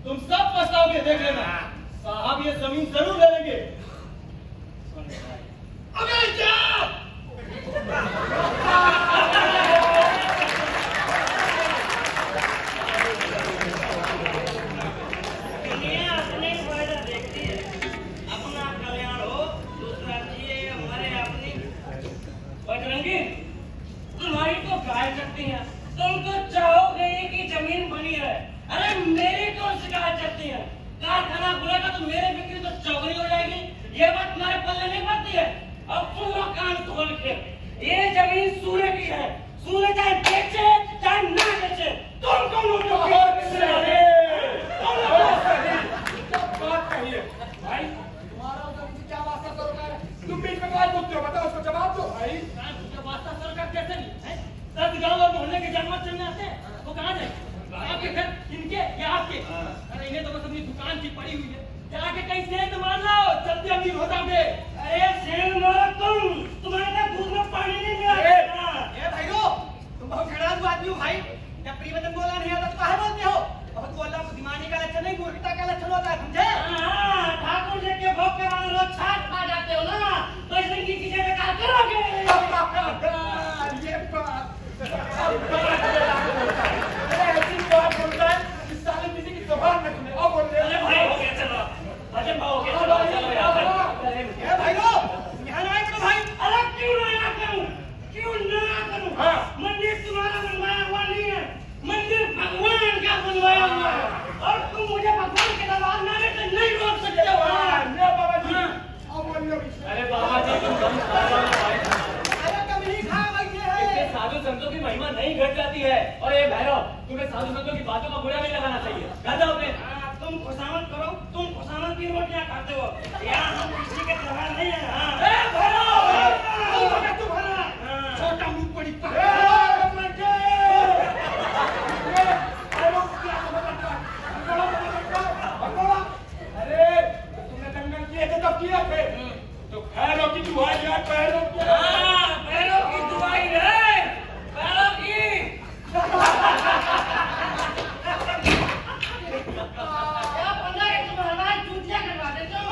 तुम सब पछताओगे, देख लेना। साहब ये जमीन जरूर ले लेंगे। अबे जा! अपने फायदा देखती है, अपना कल्याण हो, दूसरा जिए हमारे अपनी। बजरंगी, तुम्हारी तो गाय चलती है, तुम तो चाहोगे कि जमीन बनी है। अरे मेरी तो शिकायत चलती है, कारखाना खुलेगा तो मेरे बिक्री तो चौगनी हो जाएगी। ये बात तुम्हारे पल्ले नहीं पड़ती है। अब सुनो कान खोल के, ये जमीन सूर्य की है, सूर्य चाहे बेचे चाहे ना बेचे, तुम कौन हो जो बात कहिए भाई, तुम्हारा उधर मुझे क्या वास्ता सरोकार है? तुम बीच में क्या बोलते हो? बताओ, उसको जवाब दो भाई। वास्ता सरकार कैसे नहीं है? 10 गांव और मोहल्ले के जनमत चलने आते हैं, वो कहाँ जाए? आपके घर, इनके या आपके? अरे इन्हें तो बस अपनी दुकान की पड़ी हुई है, जाके कहीं सेंध मार लाओ, जल्दी अमीर हो जाओगे। अरे सेंध मारो तुम, तुम्हारे तक दूध में पानी नहीं मिला। ए भाइयों, तुम बहुत खड़ालू आदमी हो भाई। जब प्रियवचन बोलना नहीं आता तो काहे बोलते हो? बहुत बोलना बुद्धिमानी का लक्षण नहीं, मूर्खता का लक्षण होता है, समझे? ठाकुर जी के भोग के बाद रोज छाछ खा जाते हो ना, तो इस की जगह क्या करोगे? ये बात ऐसी बात बोलता है कि साले किसी की जुबान में सुने और बोल रहे अरे भाई हो गया, चलो भजन भाव हो गया, चलो चलो यार। ए भाइयों, यहाँ ना करो भाई। अरे क्यों ना करूं, क्यों ना करूं? हाँ। मंदिर तुम्हारा बनवाया हुआ नहीं है, मंदिर भगवान का बनवाया हुआ है, और तुम मुझे भगवान के दरबार में आने से नहीं रोक सकते हो। बाबा जी, और बोलिए। अरे बाबा जी तुम कम खाओ भाई। अरे कभी नहीं खाया भाई ये है। इससे साधु संतों की महिमा नहीं घट जाती है। और ये भैरव, तुम्हें साधु संतों की बातों का बुरा नहीं लगाना चाहिए। कहता अपने तुम खुशामद करो, तुम खुशामद की रोटियां खाते हो, यहाँ हम किसी के दरबार नहीं है। तुम्हारा छोटा मुंह बड़ी अरे तुमने दंगल किए थे तब किया थे तो भैरव की दुआई यार, भैरव की दुआई है, भैरव की। क्या पंडा है, तुम हमारी चूतियां करवा देते हो।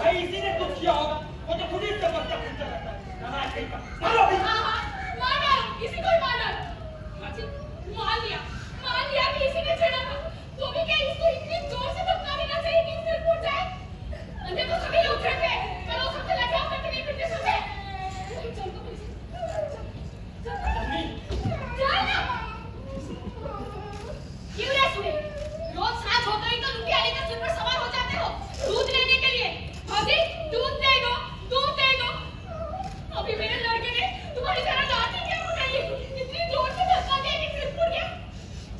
भाई इसी ने कुछ किया होगा, वो तो खुद ही इससे बच्चा पूछता रहता है। मारो भी। हाँ हाँ मार डालो, किसी को ही मार डालो। अच्छा मान लिया कि इसी ने छेड़ा था, तो भी क्या इसको इतनी जोर से धक्का देना चाहिए कि सिर फूट जाए? अंधे तो सभी लोग थे, चलो सबसे लड़ाई करते नहीं फिरते सबसे। चल तो मुझे, चल ना। क्यों रे सुने? रोज सांझ होते ही तो लुटिया लेकर सिर पर सवार हो जाते हो दूध लेने के लिए। हाजी दूध दे दो, दूध दे दो। अभी मेरे लड़के ने तुम्हारी तरह लाठी क्या उठाई, इतनी जोर से धक्का दिया कि सिर फूट गया।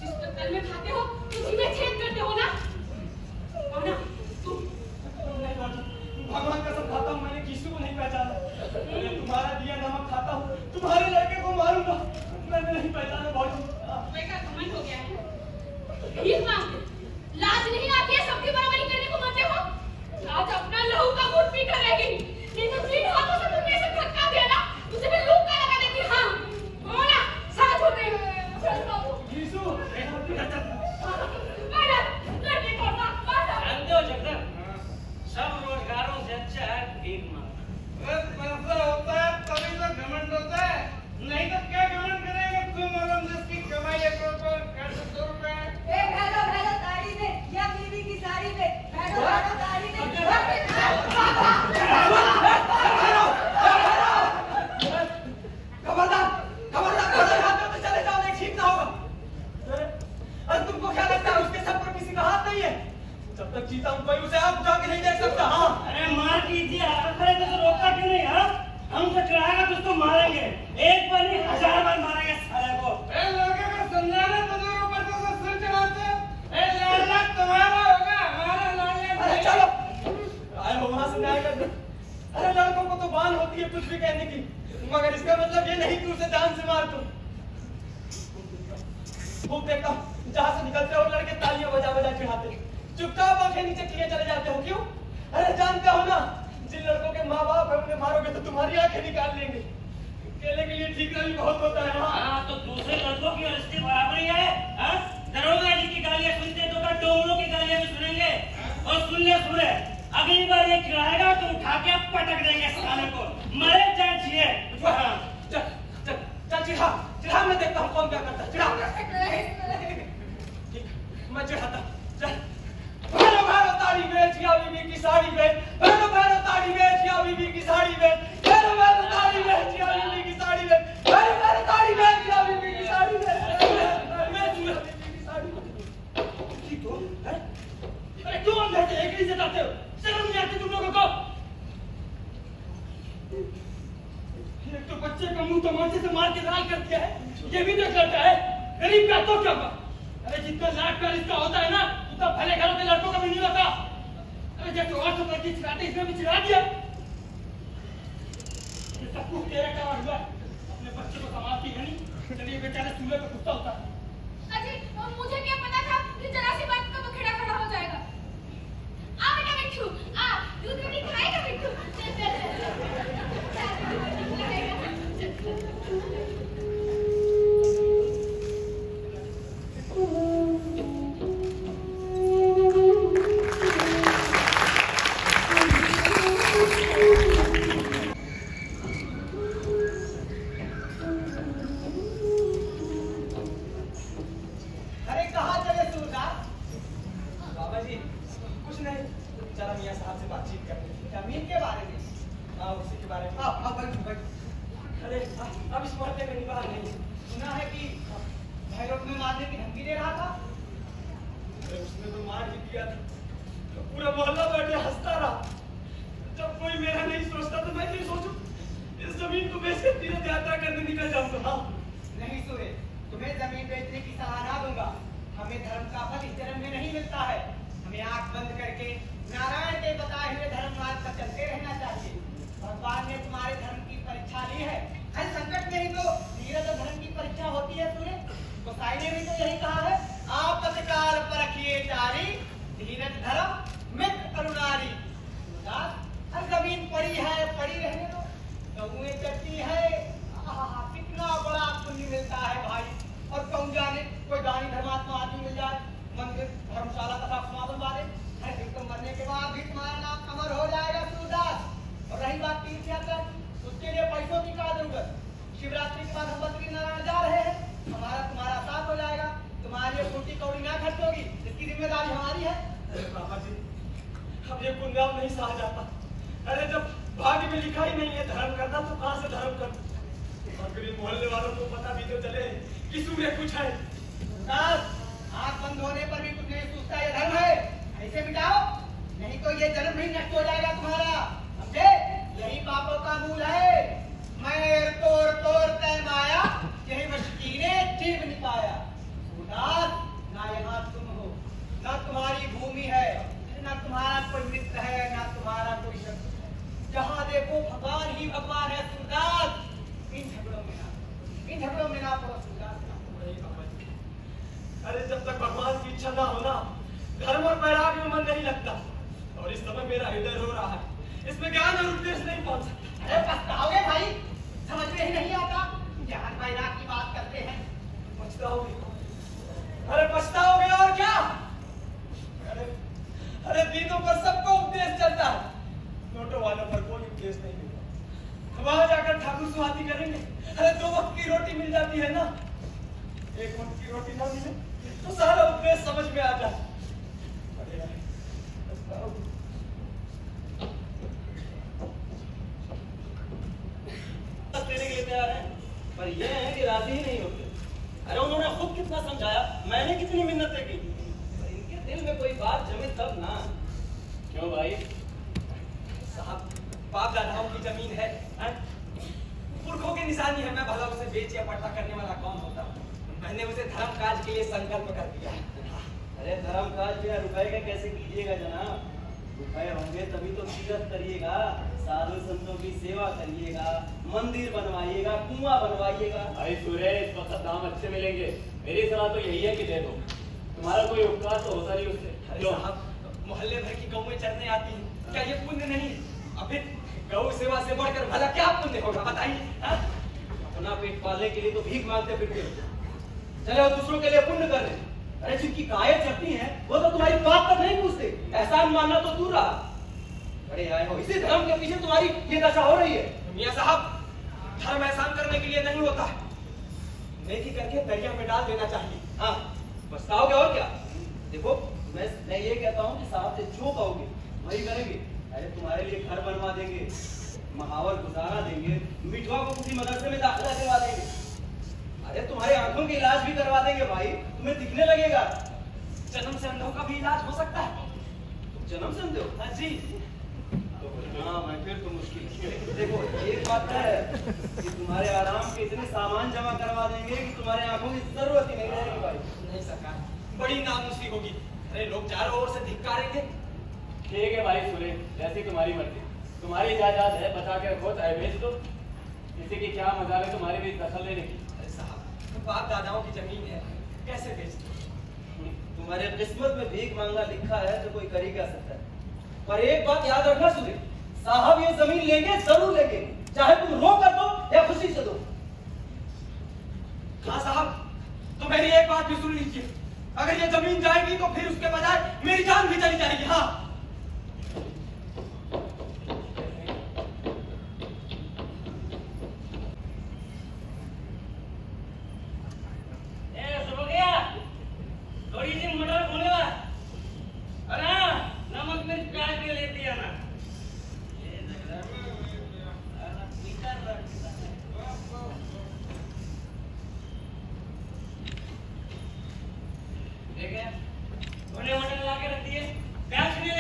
जिस पत्थर में खाते हो उसी में छेद करते हो ना? और ना तुम नहीं बाबू, भगवान कसम खाता हूँ मैंने किसी को नहीं पहचाना। मैंने तुम्हारा दिया नमक खाता हूँ, तुम्हारे लड़के को मारूंगा। मैंने नहीं पहचाना बाबू। बेटा घमंड हो गया है। भीख मांगते, लाज नहीं आती है सबकी बराबरी करने को मरते हो? आज अपना लहू का घूंट पी कर रहेगी, नहीं तो जिन हाथों से तुमने इसे धक्का दिया ना, उसे मैं लूक का लगा देती। हाँ हो ना, साथ होते हैं। चल बाबू यीशु, लड़के को ना मारो। जानते हो जगदर, सब रोजगारों से अच्छा है भीख मांगना। पैसा होता है तभी तो घमंड होता है, नहीं तो क्या घमंड करेंगे? तुम और जिसकी कमाई 1 रुपये 150 रुपये। ए भैलो भैलो ताड़ी में या बीवी की साड़ी में, भैलो भैलो ताड़ी में। खबरदार, खबरदार, खबरदार, तो चले जाओ, नहीं ठीक ना होगा। अरे तुमको क्या लगता है उसके सर पर किसी का हाथ नहीं है? जब तक जीता हूँ कोई उसे आप उठा के नहीं देख सकता। हाँ अरे मार कीजिए, अरे तो रोकता क्यों नहीं? हाँ हम तो चढ़ाएगा तो उसको मारेंगे, एक बार नहीं 1000 बार मारेंगे साले को। ए लड़के को समझाना तो दो ऊपर से सिर चढ़ाते हो। ए लाडला तुम्हारा होगा, हमारा लाडला। अरे चलो, आए हो वहां से न्याय करने। अरे लड़कों को तो बान होती है कुछ भी कहने की, मगर इसका मतलब ये नहीं कि उसे जान से मार दो। खूब देखता हूँ जहाँ से निकलते हो लड़के तालियां बजा बजा चिढ़ाते, चुपचाप आंखें नीचे किए चले जाते हो। क्यों? अरे जानते हो ना, जिन लड़कों के माँ बाप है उन्हें मारोगे तो तुम्हारी आंखें निकाल लेंगे। केले के लिए ठीकरा भी बहुत होता है। हाँ तो दूसरे लड़कों की और इसकी बराबरी है। हाँ दरोगा जी की गालियां सुनते तो क्या डोंगरों की गालियां भी सुनेंगे? और सुने अगली बार ये चिढ़ाएगा तो उठा के पटक देंगे साले को, मरे जान चाहिए। चल चल चल चिढ़ा चिढ़ा, मैं देखता हूँ कौन क्या करता है। चिढ़ा ठीक, मैं चिढ़ाता। चल भैरो भैरो ताड़ी बेच या बीबी की साड़ी बेच, भैरो भैरो ताड़ी बेच या बीबी की साड़ी बेच, भैरो भैरो ताड़ी बेच या बीबी की साड़ी बेच, भैरो भैरो ताड़ी बेच या बीबी की साड़ी बेच, ठीक हो? अरे क्यों हम घर से एक ही से जाते हो? शर्म नहीं आती तुम लोगों को? एक तो बच्चे का मुंह तमाचे से मार के लाल कर दिया है, ये भी देख लड़का है, गरीब का तो क्या हुआ? अरे जितना लाड प्यार इसका होता है ना, उतना भले घरों के लड़कों का भी नहीं होता। अरे जैसे और सब लड़की चिढ़ाते इसमें भी चिढ़ा दिया। ये सब कुछ तेरा क्या हुआ? अपने बच्चे को संभालती है नहीं, चलिए बेचारे चूल्हे पे कुत्ता होता है। अजी मुझे क्या पता था कि जरा सी बात का बखेड़ा खड़ा हो जाएगा। आ बेटा मिट्टू, आ दूध रोटी खाएगा मिट्टू? चल चल धर्मशाला तथा समागम वाले हर दिन तो मरने के बाद भी गुस्सा आ जाता। अरे जब भाग्य में लिखा ही नहीं है धर्म करना तो कहां से धर्म कर। और फिर मोहल्ले वालों को पता भी तो चले कि सूर्य कुछ है। आंख बंद होने पर भी कुछ नहीं सोचता ये धर्म है, ऐसे मिटाओ नहीं तो ये जन्म ही नष्ट हो जाएगा तुम्हारा, समझे? यही पापों का मूल है। मैं तोड़ तोड़ तय माया यही मशकीने जीव निकाया। सूरदास ना यहाँ तुम हो, ना तुम्हारी भूमि है, ना तुम्हारा कोई मित्र है, ना तुम्हारा कोई शत्रु है। जहाँ देखो भगवान ही भगवान है। सूरदास इन झगड़ों में ना पड़ो सूरदास। अरे जब तक भगवान की इच्छा ना हो ना धर्म और वैराग्य में मन नहीं लगता। और इस समय मेरा हृदय रो रहा है, इसमें ज्ञान और उपदेश नहीं पहुंच सकता। अरे पछताओगे भाई, समझ में ही नहीं आता। ज्ञान वैराग्य की बात करते हैं। पछताओगे? अरे पछताओगे और क्या? अरे दीनों पर सबको उपदेश चलता है, नोटों वालों पर कोई उपदेश नहीं मिलता। वहां जाकर ठाकुर सुहाती करेंगे, अरे 2 वक्त की रोटी मिल जाती है ना, 1 वक्त की रोटी ना मिले तो सारा उपदेश समझ में आ जाए। अरे यार, पछताओगे। देने के लिए तैयार हैं, पर ये है कि राजी ही नहीं होते। अरे उन्होंने खुद कितना समझाया, मैंने कितनी मिन्नतें की, पर इनके दिल में कोई बात जमे तब ना। क्यों भाई? साहब बाप दादाओं की जमीन है, पुरखों की निशानी है। मैं भला उसे बेच या पट्टा करने वाला कौन होता? मैंने उसे धर्म काज के लिए संकल्प कर दिया। अरे धर्म काज बिना रुपए के कैसे कीजिएगा जनाब? रुपए होंगे तभी तो तीर्थ करिएगा, साधु संतों की सेवा करिएगा, मंदिर बनवाइएगा, कुआं बनवाइएगा। भाई सूर्य, इस वक्त दाम अच्छे मिलेंगे। मेरी सलाह तो यही है कि दे दो, तुम्हारा कोई उपकार तो होता नहीं उससे। अरे साहब मोहल्ले भर की गौएं चरने आती हैं, क्या ये पुण्य नहीं? अभी गौ सेवा से बढ़कर भला क्या पुण्य होगा बताइए? अपना पेट पालने के लिए तो भीख मांगते फिरते हो, चले वो दूसरों के लिए पुण्य कर रहे। अरे जिनकी गायें चरती हैं वो तो तुम्हारी बात तक नहीं पूछते, एहसान मानना तो दूर रहा। अरे आए हो, इसी धर्म के पीछे तुम्हारी ये दशा हो रही है। मियां साहब धर्म एहसान करने के लिए नहीं होता है, नेकी करके दरिया में डाल देना चाहिए। हाँ पछताओगे और क्या? देखो मैं ये कहता हूँ कि साहब से जो कहोगे वही करेंगे। अरे तुम्हारे लिए घर बनवा देंगे, महावर गुजारा देंगे, मिठवा को किसी मदरसे में दाखिला करवा देंगे। अरे तुम्हारी आंखों के इलाज भी करवा देंगे भाई, तुम्हें दिखने लगेगा। जन्म से अंधों का भी इलाज हो सकता है। तुम जन्म से अंधे हो? हाँ जी। हाँ मैं फिर तो मुश्किल। देखो एक बात है कि तुम्हारे आराम के इतने सामान जमा करवा देंगे कि तुम्हारे आंखों की जरूरत ही नहीं रहेगी भाई। नहीं सरकार, बड़ी नामुसी होगी। अरे लोग चारों ओर से धिक्कारेंगे। ठीक है भाई सूर्य, जैसी तुम्हारी मर्जी। तुम्हारी जायदाद है, बचा के रखो चाहे बेच दो। किसी की क्या मजाल है तुम्हारे बीच दखल लेने की? अरे साहब बाप दादाओं की जमीन है, कैसे बेच दो? तुम्हारे किस्मत में भीख मांगना लिखा है तो कोई कर ही क्या सकता है। पर एक बात याद रखना सूर्य, साहब ये जमीन लेंगे, जरूर लेंगे, चाहे तुम रो कर दो या खुशी से दो। हाँ साहब, तो मेरी एक बात भी सुन लीजिए, अगर ये जमीन जाएगी तो फिर उसके बजाय मेरी जान भी चली जाएगी। हाँ थोड़ी सी मटर भूलेगा, अरे नमक मिर्च प्याज भी ले दिया ना। देखे, धोने मटर ला के रख दिए, प्याज नहीं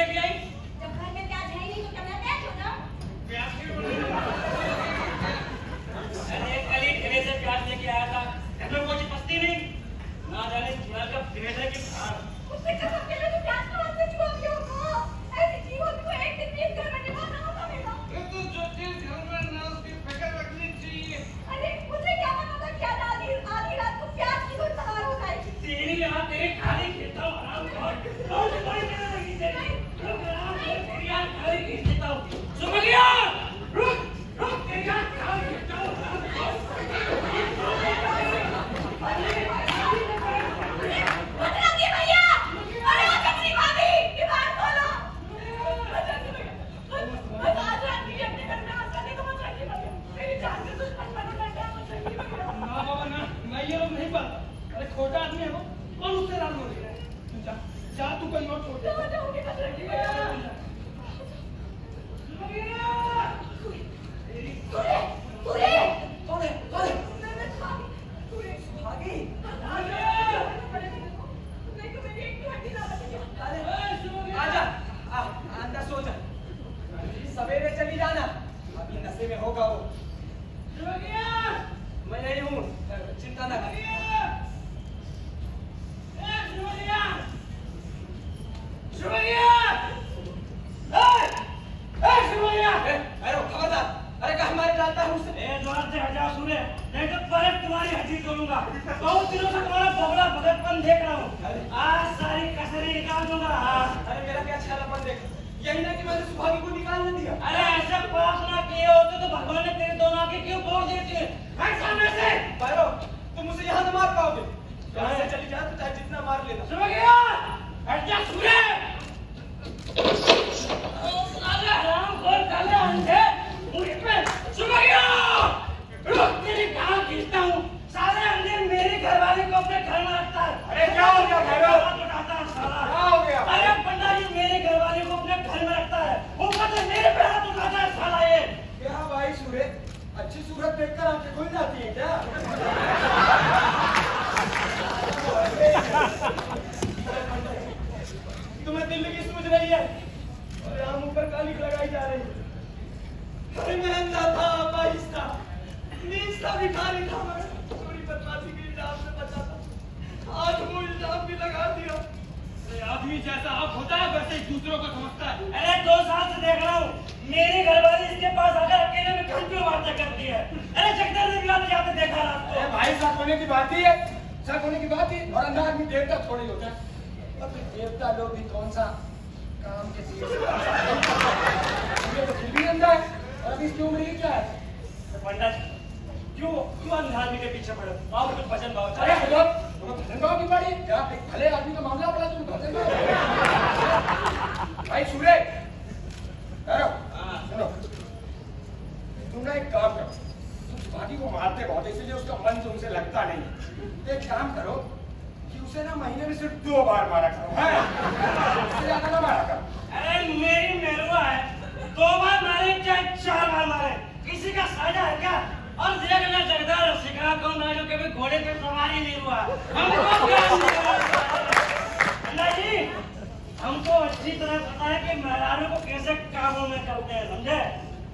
सवेरे चली जाना, अभी नशे में होगा वो। मैं नहीं हूँ, चिंता न कर। खबरदार, अरे कहाँ मारे डालता है मुझसे? द्वार से हटा सूर्य, नहीं तो पर तुम्हारी हड्डी तोड़ूंगा। बहुत दिनों से तुम्हारा बगला भगतपन देख रहा हूँ, आज सारी कसरी निकाल दूंगा। अरे मेरा क्या छालापन देख, यही ना कि मैंने सुभागी को निकाल न दिया। अरे ऐसे पाप ना किए होते तो भगवान ने तेरे दोनों आंखें क्यों तोड़ दी थी? हट सामने से। भैरव, तुम मुझे यहाँ न मार पाओगे। यहाँ से चली जाए तो चाहे जितना मार लेना। सुबह गया, हट जा सूर्य। साले हराम खोर काले अंधे, मुझ पे सुबह गया। तेरी कहाँ खींचता हूँ? साले अंधे मेरी घरवाली को अपने घर में रखता है। अरे क्या हो गया भैरव? उठाता है साला। क्या हो गया? अरे पंडा जी मेरी घरवाली को अपने घर में रखता है, ऊपर से मेरे पे हाथ उठाता है साला ये। क्या भाई सूर्य, अच्छी सूरत देखकर आंखें खुल जाती है क्या? तुम्हें दिल्ली की सूझ रही है और यहाँ मुंह पर कालिक लगाई जा रही है। अरे मैं अंधा था, बाईस था, नीच था, भिखारी था, मैं चोरी बदमाशी के इल्जाम से बचा था, आज वो इल्जाम भी लगा दिया। आदमी जैसा आप होता है वैसे ही दूसरों को समझता है। अरे 2 साल से देख रहा हूँ मेरी घरवाली इसके पास आकर अकेले में घंटों बातें करती है। अरे जगदर देवी आते जाते देखा रात को। अरे भाई शक होने की बात ही है, शक होने की बात ही, और अंधा आदमी देवता थोड़ी होता है। अब देवता लोग भी कौन सा काम के लिए तो फिर भी अंधा है, और अभी इसकी उम्र ही क्या है? पंडा जी क्यों अंधा आदमी के पीछे पड़े? आओ कुछ भजन गाओ। अरे हेलो, तुम्हें भजन गाओ की पड़ी क्या? भले आदमी का मामला पड़ा, तुम भजन गाओ। भाई सूर्य, सुनो, तुम ना एक काम करो, तुम सुभागी को मारते बहुत, इसलिए उसका मन तुमसे लगता नहीं। एक काम करो कि उसे ना महीने में सिर्फ 2 बार मारा करो, है? उससे ज्यादा ना मारा करो। अरे मेरी मेरुआ है, 2 बार मारे चाहे 4 बार मारे, किसी का साझा है क्या? और देखना जगदार शिकार कौन है जो कभी घोड़े पे सवारी नहीं हुआ। हमको क्या जी, हमको अच्छी तरह पता है कि मेहरारू को कैसे काबू में करते हैं, समझे?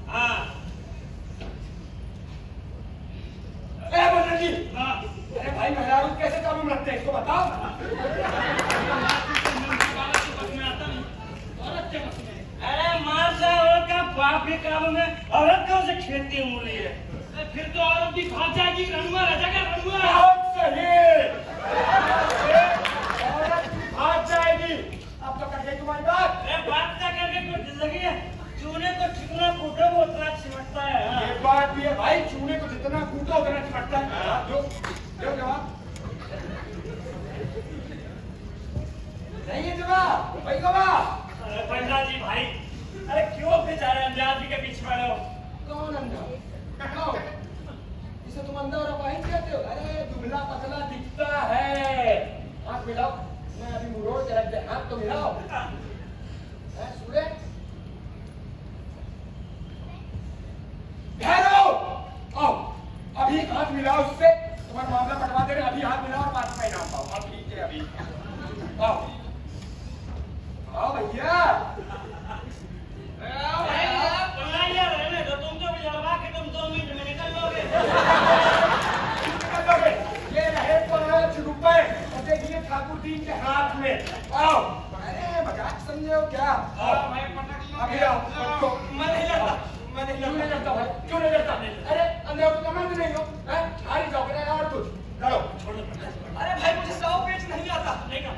हाँ। जी, अरे भाई मेहरारू कैसे काबू में रखते हैं इसको बताओ। अरे माँ से औरत का बाप भी काबू में, औरत का उसे खेती मूली है। फिर तो औरत भी भाग जाएगी, रनुआ रह जाएगा, रनुआ। बहुत सही, औरत भी भाग जाएगी। अब तो कर गई तुम्हारी बात। अरे बात क्या करके कोई जिंदगी है, चूने को जितना कूटो वो उतना चिमटता है। ये बात भी है भाई, चूने को जितना कूटो उतना चिमटता है। जो जवाब नहीं है, जवाब भाई जवाब। अरे पंडा जी भाई, अरे क्यों बेचारे अंधे आदमी के पीछे पड़े हो? कौन अंधा? कौन? इसे तुम अंधा और अपाहिज कहते हो? अरे दुबला पतला दिखता है। हाथ मिलाओ, मैं अभी मुड़ोड़ के रख दे, हाथ तो मिलाओ। सूर्य, भैरव, आओ अभी हाथ मिलाओ उससे, तुम्हारा मामला पटवा दे रहे। अभी हाथ मिलाओ और बात में इनाम पाओ। अब ठीक है, अभी आओ आओ भैया। रहने दो, तुम तो बिजलवा के तुम 2 मिनट में निकल लोगे। ये रहे 5 रुपए और देखिए ठाकुर जी के हाथ में। आओ, अरे मजाक समझे हो क्या? अभी आओ। मैं नहीं लड़ता, मैं नहीं लड़ता भाई, क्यों नहीं लड़ता? अरे अंधे हो तो कमाते नहीं हो, हैं? हारी जाओ बेटा और कुछ लड़ो। अरे भाई मुझे 100 पेच नहीं आता। नहीं का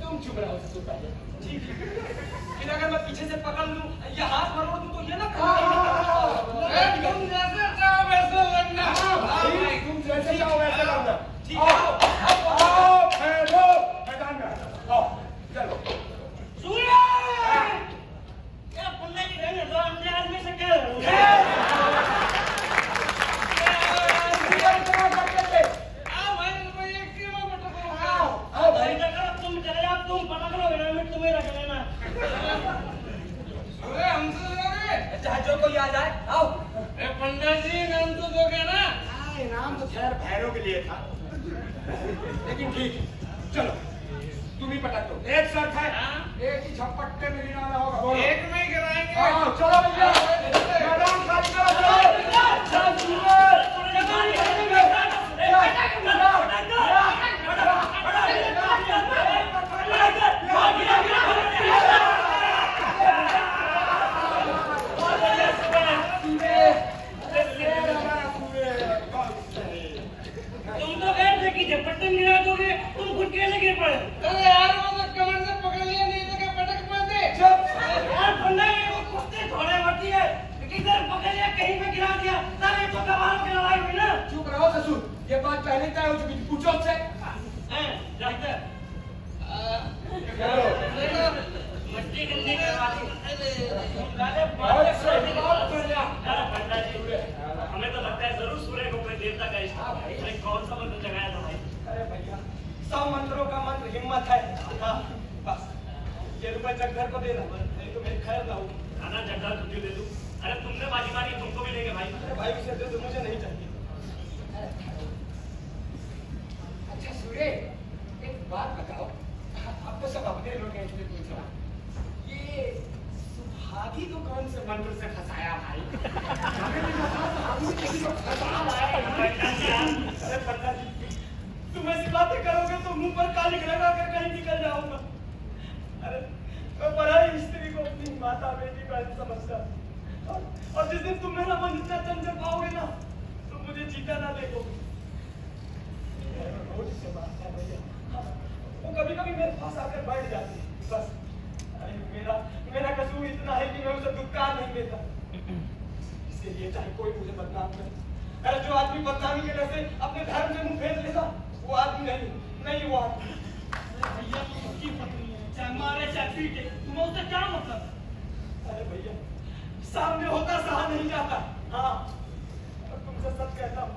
तुम चुप रहो उससे पहले। ठीक है, फिर अगर मैं पीछे से पकड़ लूं या हाथ मरोड़ दूं तो ये ना तुम जैसे चाहो वैसे लड़ना। तुम जैसे चाहो वैसे लड़ना। आओ खेलो मैदान में, आओ चलो। सूर्य, क्या पंडा जी रहने दो, अंधे आदमी से क्या लड़ोगे? तुम पटक लो, तुम्हें रख लेना। चाहे जो कोई आ जाए, आओ। पंडा जी इनाम तो दोगे ना? इनाम तो खैर भैरव के लिए था, लेकिन ठीक है, चलो तुम ही पटक दो। एक शर्त है, एक ही झपट्टे में गिराना होगा। एक में गिराएंगे। चलो भैया। बात पहले तय हो चुकी थी, पूछो उससे। डॉक्टर मट्टी गंदी करवा दी। हमें तो लगता है जरूर सूर्य को कोई देवता का इष्ट है। कौन सा मंत्र जगाया था भाई? अरे भैया 100 मंत्रों का मंत्र हिम्मत है। हाँ बस ये रुपए जगधर को देना, नहीं तो मेरी खैर ना हो। खाना जगधर तुझे दे दूं? अरे तुमने बाजी मारी, तुमको भी देंगे भाई। अरे भाई उसे दे दो, मुझे नहीं चाहिए। अच्छा सूर्य, एक बात बताओ, आपको सब अपने लोग हैं इसलिए पूछ रहा, ये सुभागी को कौन से मंत्र से फंसाया भाई? हमें भी बताओ, हम भी किसी को फंसा रहा है। अरे पंडित जी, तुम ऐसी बातें करोगे तो मुंह पर कालिक लगा कर कहीं निकल जाऊंगा। अरे मैं पराई स्त्री को अपनी माता बेटी का समझता, और जिस दिन तुम मेरा मन इतना चंचल पाओगे ना, तो मुझे जीता ना देखोगे। वो कभी कभी मेरे पास आकर बैठ जाती है, बस मेरा कसूर इतना है कि मैं उसे दुत्कार नहीं देता। इसके लिए चाहे कोई मुझे बदनाम करे। अरे जो आदमी बदनामी के डर से अपने धर्म से मुंह फेर लेगा, वो आदमी नहीं वो आदमी। भैया तुम उसकी पत्नी है, चाहे मारे चाहे पीटे, तुम्हें उससे क्या मतलब? अरे भैया सामने होता सहा नहीं जाता। हाँ और तुमसे सच कहता हूँ,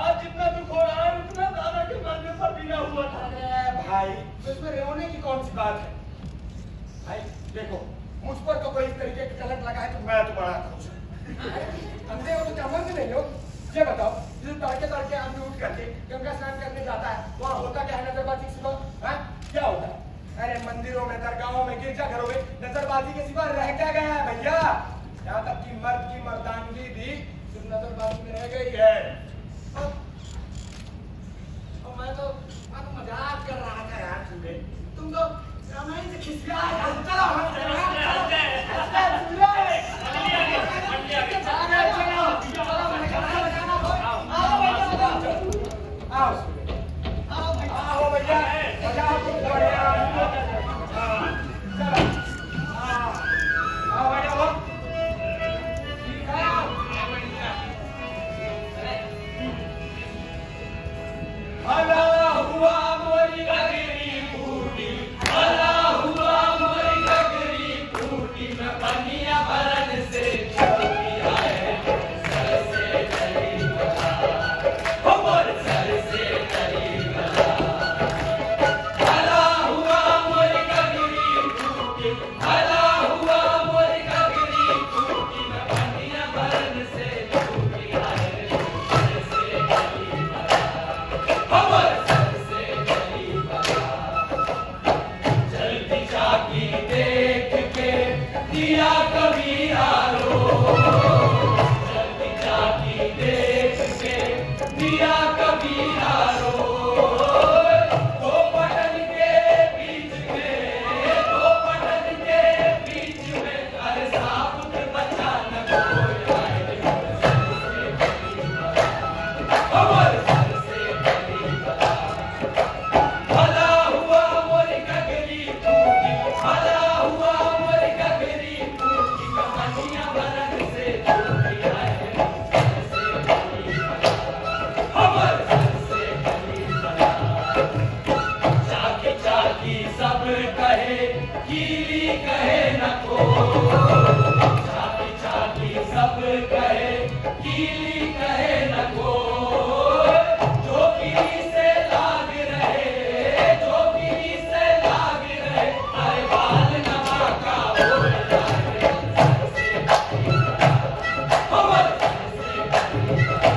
आज जितना दुख हो रहा है उतना दादा के मरने पर भी ना हुआ था। अरे भाई तो इसमें रोने की कौन सी बात है? भाई देखो, मुझ पर तो कोई इस तरीके की कलंक लगाए तो मैं तो बड़ा खुश हूँ। अंधे हो तो चमक नहीं हो। ये बताओ, जो तड़के आदमी उठ करके गंगा स्नान करने जाता है, वहाँ होता क्या है नजरबाजी के सिवा? क्या होता है? अरे मंदिरों में, दरगाहों में, गिरजाघरों में नजरबाजी के सिवा रह क्या गया है भैया? यहाँ तक कि मर्द की मर्दानगी भी सिर्फ नजरबाजी में रह गई है। और मैं तो मजाक कर रहा था यार सूर्य, तुम तो रामायण से खिसिया है। चलो आओ भैया, आओ भैया, भला हुआ मोरी गगरी फूटी, भला हुआ मोरी गगरी फूटी, मैं बनिया भरन से छोटी आए, सर से डरी बता, मोर सर से डरी बता। भला हुआ मोरी गगरी फूटी, भला हुआ मोरी गगरी फूटी, मैं बनिया भरन से छोटी आए, सर से डरी बता, मोर सर से डरी बता। जल्दी जागी देख के दिया कबीरा रो, जल्दी जागी देख के दिया कबीरा रो। दो पटन के बीच में, दो पटन के बीच में, अरे साबुत बचा न कोई आए, सर से डरी बता, मोर सर से डरी बता। भला हुआ मोरी गगरी फूटी, भला हुआ मोरी गगरी फूटी, कहानियां भरन से छोटी आए, सर से डरी बता, मोर सर से डरी बता। चाकी चाकी सब कहे, कीली कहे न को, चाकी चाकी सब कहे, कीली कहे न को। जो कीली से लाग रहे, जो कीली से लाग रहे, अरे बाल नमा का हो जाए, सर से डरी बता, मोर सर से डरी बता।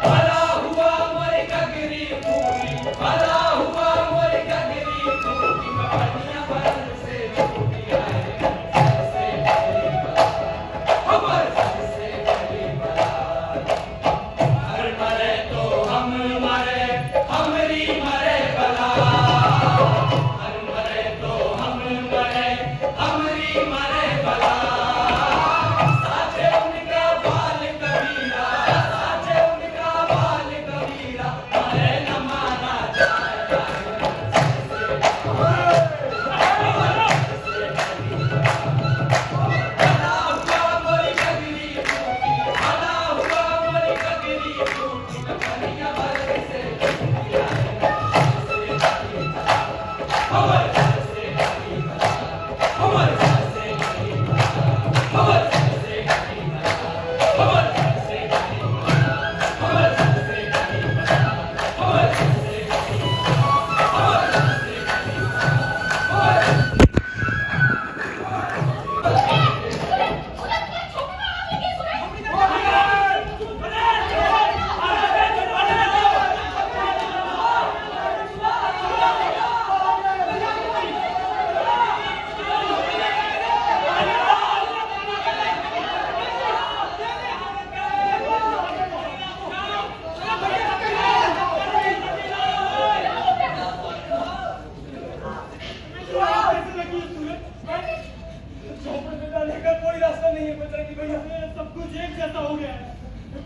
भला हुआ मोरी गगरी फूटी, भला हुआ मोरी गगरी फूटी, मैं बनिया भरन से छोटी आए, सर से डरी बता, मोर सर से डरी बता।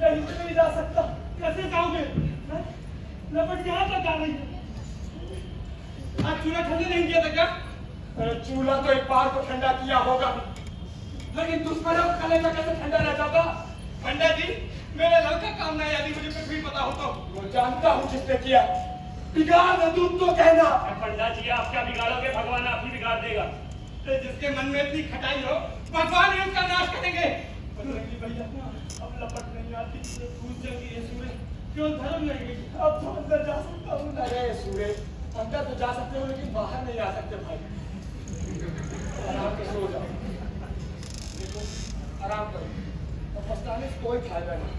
कहीं से नहीं जा सकता। कैसे जाओगे? लपट यहाँ तक आ रही है। आज चूल्हा ठंडा नहीं किया था क्या? चूल्हा तो एक बार को ठंडा किया होगा, लेकिन दुश्मनों का कलेजा कैसे ठंडा रह जाता? पंडित जी, मेरे लड़का काम नहीं आती, मुझे कुछ भी पता हो तो। वो जानता हूँ जिसने किया। बिगाड़ न दूं तो कहना। पंडित जी आप क्या बिगाड़ोगे, भगवान आप ही बिगाड़ देगा। जिसके मन में इतनी खटाई हो, भगवान ही उसका नाश करेंगे। भैया अब लपट नहीं आती, पूछ जाएगी ये सूरज क्यों धर्म नहीं गई? अब तो अंदर जा सकता हूँ। अरे सूरज, अंदर तो जा सकते हो लेकिन बाहर नहीं आ सकते भाई। आराम से सो जाओ, देखो आराम करो, और पछताने से कोई फायदा नहीं।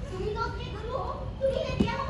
तुम ही तो अपने गुरु हो, तुम्ही ने दिया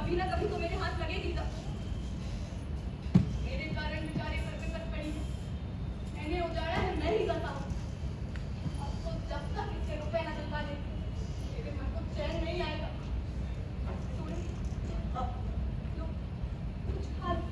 कभी ना कभी तो मेरे हाथ लगेगी तब। मेरे कारण बेचारे पर विपत पड़ी है, मैंने उजाड़ा है, मैं ही बताऊं। अब तो जब तक इसके रुपए न दिलवा दे मेरे मन को चैन नहीं आएगा। कुछ खा लो।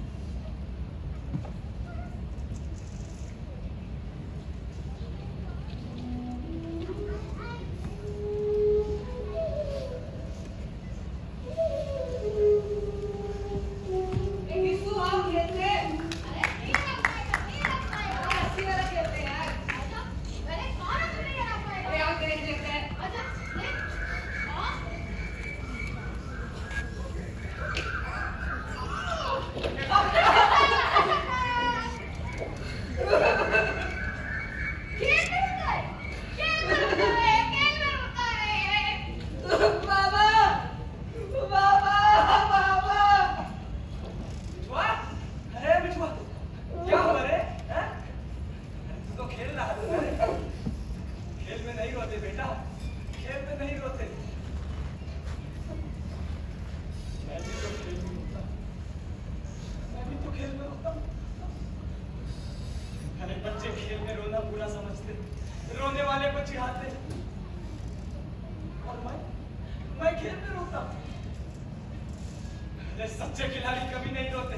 सच्चे खिलाड़ी कभी नहीं रोते,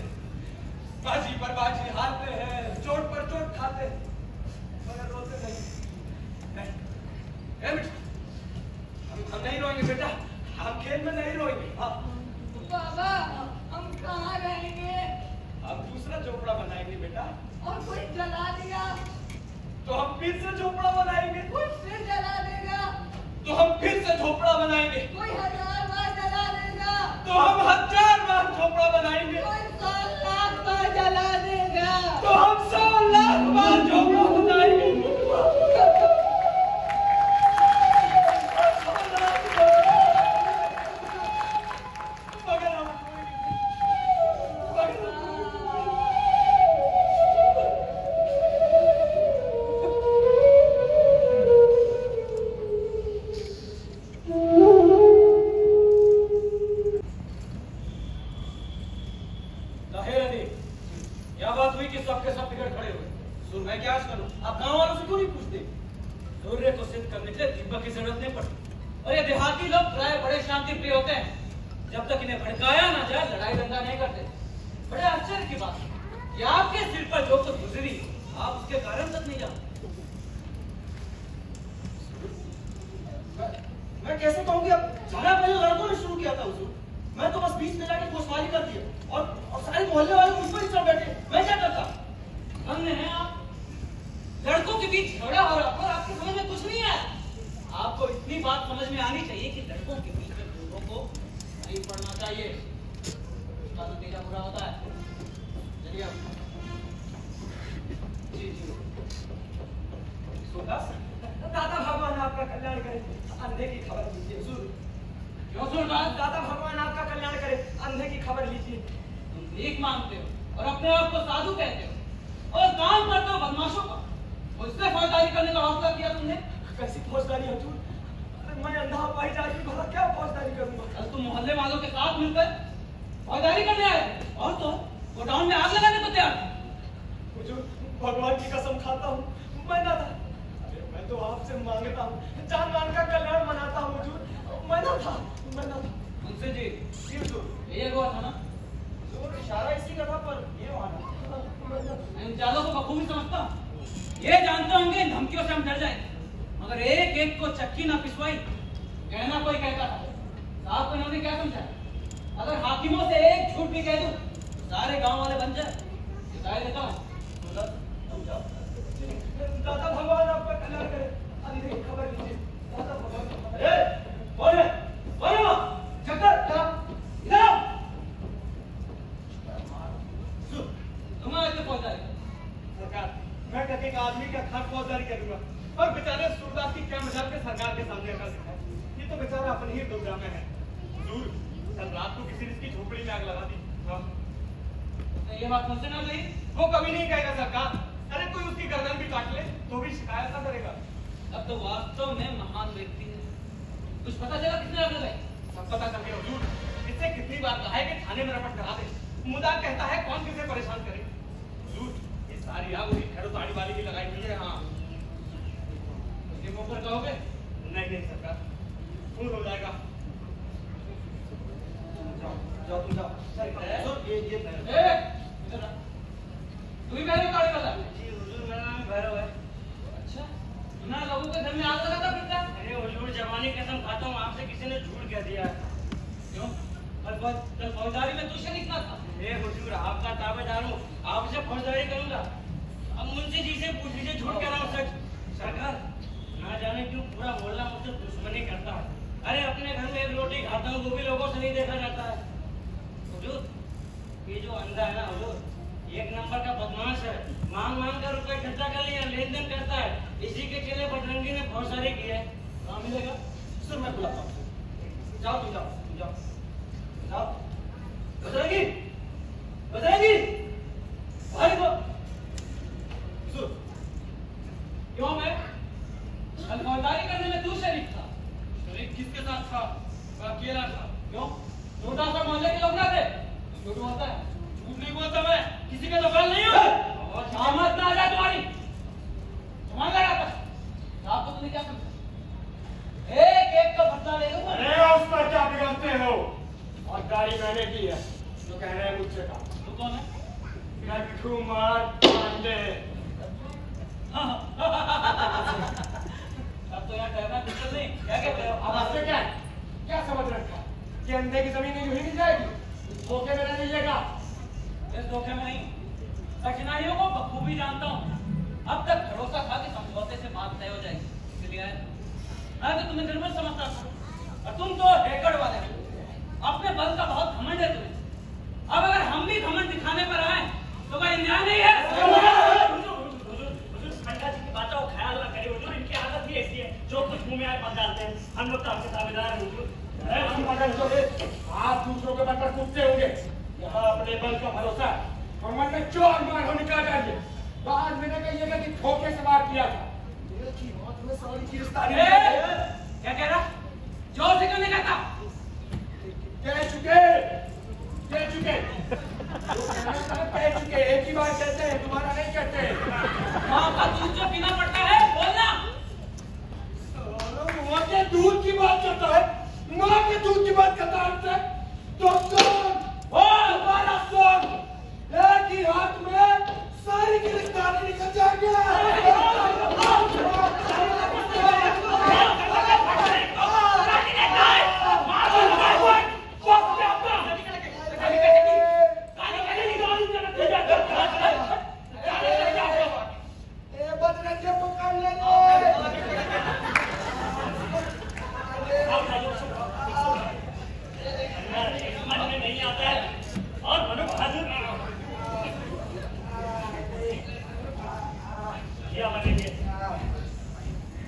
बाजी पर बाजी हारते हैं, चोट पर चोट खाते हैं, मगर रोते नहीं। हम नहीं रोएंगे बेटा, हम खेल में नहीं रोएंगे। बाबा हम कहाँ रहेंगे? हम दूसरा झोपड़ा बनाएंगे बेटा। और कोई जला दिया तो हम फिर से झोपड़ा बनाएंगे। कोई फिर जला देगा तो हम फिर से झोपड़ा बनाएंगे। कोई 1000 बार जला देगा तो हम 1000 बार झोपड़ा बनाएंगे। कोई 100 लाख बार जला देगा तो हम 100 लाख बार झोपड़ा बनाएंगे। बार कहा है कि थाने में रपट करा दे। मुदा कहता है कौन किसे परेशान करे। हुजूर, ये सारी आग उसी खैरो ताड़ी वाली की लगाई हुई है। हाँ, उसके मुंह पर कहोगे? नहीं सरकार, खून हो जाएगा। जाओ तुम जाओ। ये तू ही मेरे ताड़ी वाला? जी हुजूर, मेरा नाम भैरव है। अच्छा, ना लोगों के घर में आग लगाता फिरता? अरे हुजूर, जवानी कसम खाता हूँ, आपसे किसी ने झूठ कह दिया। क्यों? कल फौजदारी में तू शरीक ना था? ए हुजूर, आपका ताबेदार हूँ, आपसे फौजदारी करूंगा। अब मुंशी जी से पूछ लीजिए, झूठ कह रहा हूँ सच। सरकार, ना जाने क्यों पूरा मोहल्ला मुझसे दुश्मनी करता है। अरे अपने घर में एक रोटी खाता हूँ, वो भी लोगों से नहीं देखा जाता है। हुजूर, ये जो अंधा है ना हुजूर, एक नंबर का बदमाश है। मांग कर रुपए इकट्ठा कर लिया, लेन देन करता है। इसी के चले बजरंगी ने बहुत सारे किए हैं। कहाँ मिलेगा? सर मैं बुलाता हूँ। जाओ तुम जाओ। बजरंगी, बजरंगी, भाई को सुन। क्यों मैं कल फौजदारी करने में तू शरीक था? शरीक किसके साथ था? मैं अकेला था। क्यों? छोटा सा मोहल्ले के लोग ना थे? झूठ बोलता है। झूठ नहीं बोलता मैं, किसी का दबाव नहीं हूँ। और शामत ना आ जाए तुम्हारी। तुम्हारा लगाता आपको तुमने क्या समझा? एक का बदला ले लूंगा। अरे उस पर क्या बिगड़ते हो? और गाड़ी मैंने की है, जो कह रहे हैं मुझसे का। तू कौन है? नट्ठू मार पांडे। अब तो यहाँ कहना कुछ नहीं। क्या कहते हो? अब आपसे क्या है? क्या समझ रखा कि अंधे की जमीन यूं ही मिल जाएगी? धोखे में न लीजिएगा। इस धोखे में नहीं, कठिनाइयों को बखूबी जानता हूँ। अब तक भरोसा था कि समझौते से बात तय हो जाएगी, इसलिए मैं तो तुम्हें निर्मल समझता था। और तुम तो हेकड़ वाले हो, अपने बल का बहुत घमंड है तुम्हें। अब अगर हम भी घमंड दिखाने पर आए तो वह न्याय नहीं है। पंडा जी की बातों का ख्याल ना करिए हुजूर, इनकी आदत ही ऐसी है, जो कुछ मुंह में आए पक डालते हैं। हम लोग तो आपके ताबेदार हैं हुजूर। आप दूसरों के बल पर कूदते होंगे, यहाँ अपने बल का भरोसा है। और मन में चोर मार हो निकाल डालिए। बाद में न कहिएगा कि धोखे से मार किया था। क्या कह रहा? जोर से क्यों नहीं कहता? कह चुके। एक ही बार कहते हैं, तुम्हारा नहीं कहते। माँ का दूध जो पीना पड़ता है, बोलना। माँ के दूध की बात करता है, माँ के दूध की बात करता है। तो तुम्हारा सुन, एक ही हाथ में सारी गिरफ्तारी निकल जाएगी।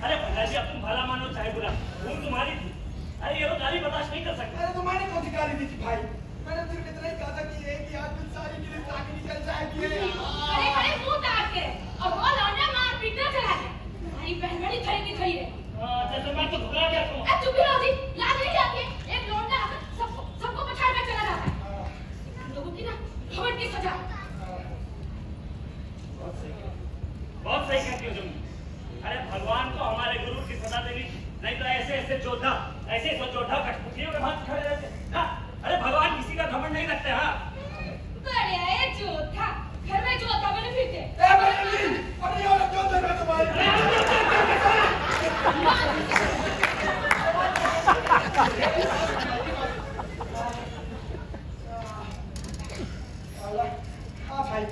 अरे पंडा जी, अब तुम भला मानो चाहे बुरा, भूल तुम्हारी थी। अरे ये तो गाली बर्दाश्त नहीं कर सकते। अरे तुम्हारी कौन सी गाली दी थी भाई? मैंने सिर्फ इतना ही कहा था कि एक ही हाथ में सारी गिरफ्तारी निकल जाएगी। अरे मुंह ताक के और वो लौंडा मार पीटना चला गया। तुम्हारी बहन बड़ी खड़ी की खड़ी है। जैसे मैं तो भुला गया तुम। चुप ही रहो जी, लाज नहीं जाती है। एक लौंडा सबको पछाड़ कर चला जाता है। लोगों की ना घमंड की सजा। बहुत सही कहती हो तुम। अरे भगवान को हमारे गुरु की सजा देनी, नहीं तो ऐसे जोधा, ऐसे जोधा कठपुतलियों के हाथ खड़े रहते। हाँ, अरे भगवान किसी का घमंड नहीं रखते। हाँ, बढ़िया है जोधा, घर में जोधा बने फिरते। अरे ये वाला जोधा है तुम्हारे। हाँ भाई,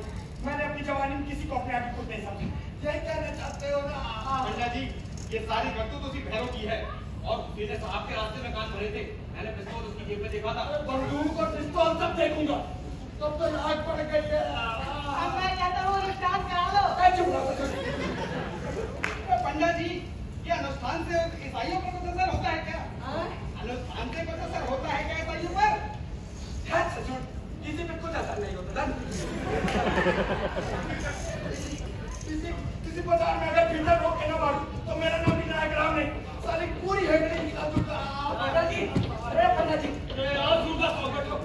मैंने अपनी जवानी में किसी को अपने आगे खुद नहीं समझा। यही कहना चाहते हो ना? पंडा जी, ये सारी करतूत उसी भैरव की है। और सीधे साहब के रास्ते में कान भरे थे, मैंने पिस्तौल उसकी जेब में देखा था। बंदूक और पिस्तौल सब देखूंगा। तब तो आग पड़ गई है। अब मैं कहता हूँ अनुष्ठान करा लो। पंडा जी, ये अनुष्ठान से ईसाइयों पर कुछ असर होता है क्या? अनुष्ठान से कुछ असर होता है क्या ईसाइयों पर? किसी पे कुछ असर नहीं होता। किसी बाजार में अगर भीतर रोक के ना मारूं तो मेरा नाम विनायक राम नहीं, साली पूरी हेड नहीं निकाल दूंगा। पंडा जी, अरे पंडा जी, आओ दूर का बैठो।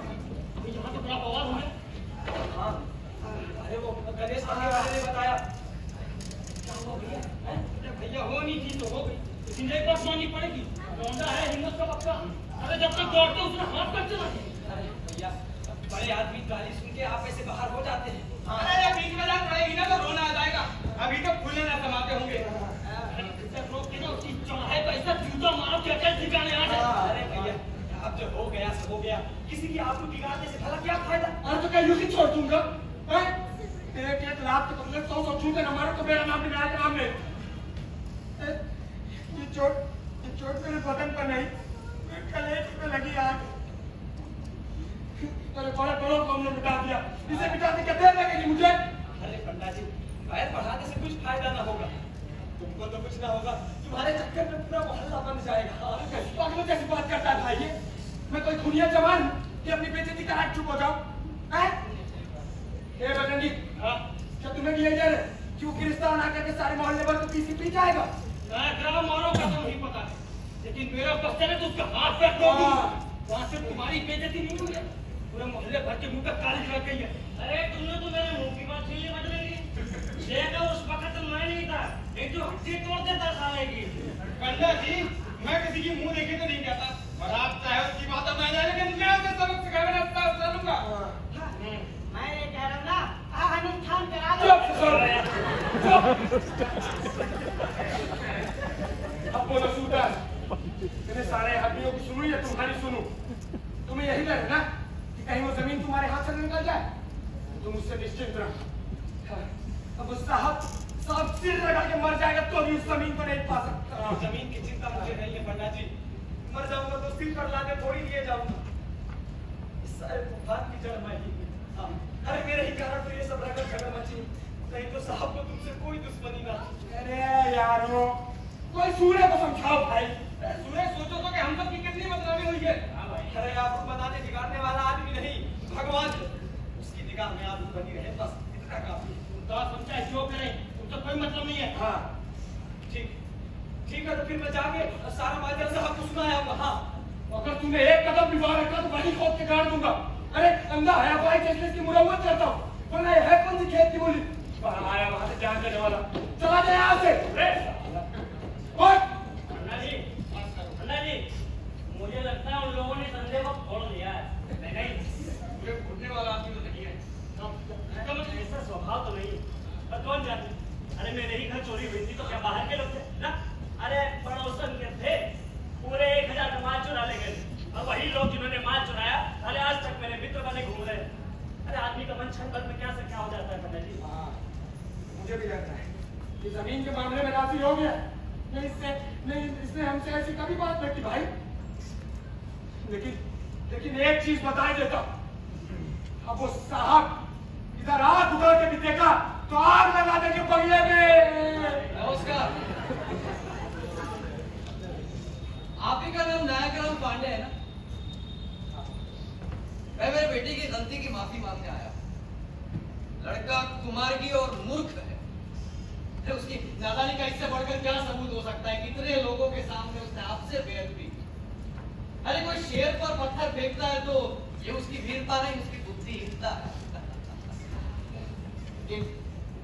किसी की आबरू बिगाड़ने से भला क्या फायदा? और तो क्या यूं ही छोड़ दूंगा? हैं? 1 लाख के बदले 100 जूते न मारो तो मेरा नाम विनायक राम नहीं। ये चोट मेरे बदन पर नहीं, मेरे कलेजे पे लगी आग। तेरे बड़े बड़ों को हमने मिटा दिया, इसे मिटाने क्या देर लगेगी मुझे? अरे पंडा जी, पैर बढ़ाने से कुछ फायदा ना होगा, तुमको तो कुछ ना होगा, तुम्हारे चक्कर में पूरा मोहल्ला बन जाएगा। पागलों जैसी बात करता है भाई ये? मैं कोई खुनिया जवान हूँ कि अपनी बेइज्जती करा के चुप हो जाऊं? हैं? ए बजरंगी, क्या तुम्हें भी यही डर है कि वो गिरफ्तार ना करके सारे मोहल्ले भर को पी जाएगा? ग्राम औरों का तो नहीं पता है, लेकिन मेरा बच्चा है तो उसका हाथ पैर तोड़ दूंगा। वहाँ से तुम्हारी बेइज्जती नहीं हुई है, पूरे मोहल्ले भर के मुंह पे काली लग गई है। अरे तुमने तो मेरे मुंह की बात छीन ली बजरंगी। देखा उस वक्त मैं नहीं था, एक जो हड्डी तोड़ देता साले की। पंडा जी, मैं किसी की मुंह देखे तो नहीं कहता, और आप चाहे उसकी बात मैं जाने लेकिन मैं उसे सबक सिखाने रास्ता चलूंगा। मैं ये कह रहा हूँ ना, अनुष्ठान करा लो। अब बोलो सूटर, मैंने सारे हड्डियों की सुनू या तुम्हारी सुनू? तुम्हें यही डर है ना कि कहीं वो जमीन तुम्हारे हाथ से निकल जाए? तुम उससे निश्चिंत रहो। अब उस साहब सिर लगा के मर जाएगा तो भी उस जमीन को नहीं पा सकता। जमीन की चिंता मुझे नहीं है पंडा जी, मर जाऊंगा तो सिर पर लाके थोड़ी लिए जाऊंगा। इस सारे तूफान की जड़ मैं ही हूं। अरे मेरे ही कारण तो ये सब रगड़ झगड़ मची, नहीं तो साहब को तुमसे कोई दुश्मनी ना। अरे यारो, कोई सूर्य को समझाओ भाई। सूर्य सोचो तो कि हम सब की कितनी बदनामी हुई है। अरे आप बनाने बिगाड़ने वाला आदमी नहीं, भगवान, उसकी निगाह में आप बनी रहे, बस इतना काफी। तो समझा जो करें उसका कोई मतलब नहीं है। हाँ ठीक है, तो फिर मैं जाके सारा माजरा साहब को सुनाया हूँ। हाँ, अगर तूने एक कदम भी बाहर रखा तो वही खोद के गाड़ दूंगा। अरे अंधा है भाई, जैसे इसकी मुरम्मत करता हूँ, वरना ये है कौन सी खेत की बोली? आया वहां से जान देने वाला, चला जाए यहाँ से। अन्ना जी, मुझे लगता है उन लोगों ने संदेह को फोड़ दिया है। नहीं, मुझे फूटने वाला आदमी तो नहीं है, ऐसा स्वभाव तो नहीं है, पर कौन जाने। अरे मेरे ही घर चोरी हुई थी तो क्या बाहर के लोग थे ना? अरे पड़ोसन के थे, पूरे 1000 का माल चुरा ले गए। और वही लोग जिन्होंने माल चुराया अरे आज तक मेरे मित्र बने घूम रहे हैं। अरे आदमी का मन क्षण भर में क्या से क्या हो जाता है पंडित जी। हाँ, मुझे भी लगता है कि जमीन के मामले में राजी हो गया। नहीं, इसने हमसे ऐसी कभी बात नहीं की भाई। लेकिन एक चीज बता देता, अब वो साहब इधर आग उधर के भी देखा तो आग लगा देंगे बंगले में। नमस्कार, आप ही का नाम नायकराम पांडे है ना? मैं मेरे बेटे की गलती की माफी मांगने आया। लड़का कुमार्गी और मूर्ख है, उसकी नादानी का इससे बढ़कर क्या सबूत हो सकता है? कितने लोगों के सामने उसने आपसे बेअदबी। अरे कोई शेर पर पत्थर फेंकता है तो ये उसकी वीरता नहीं, उसकी बुद्धिहीनता है।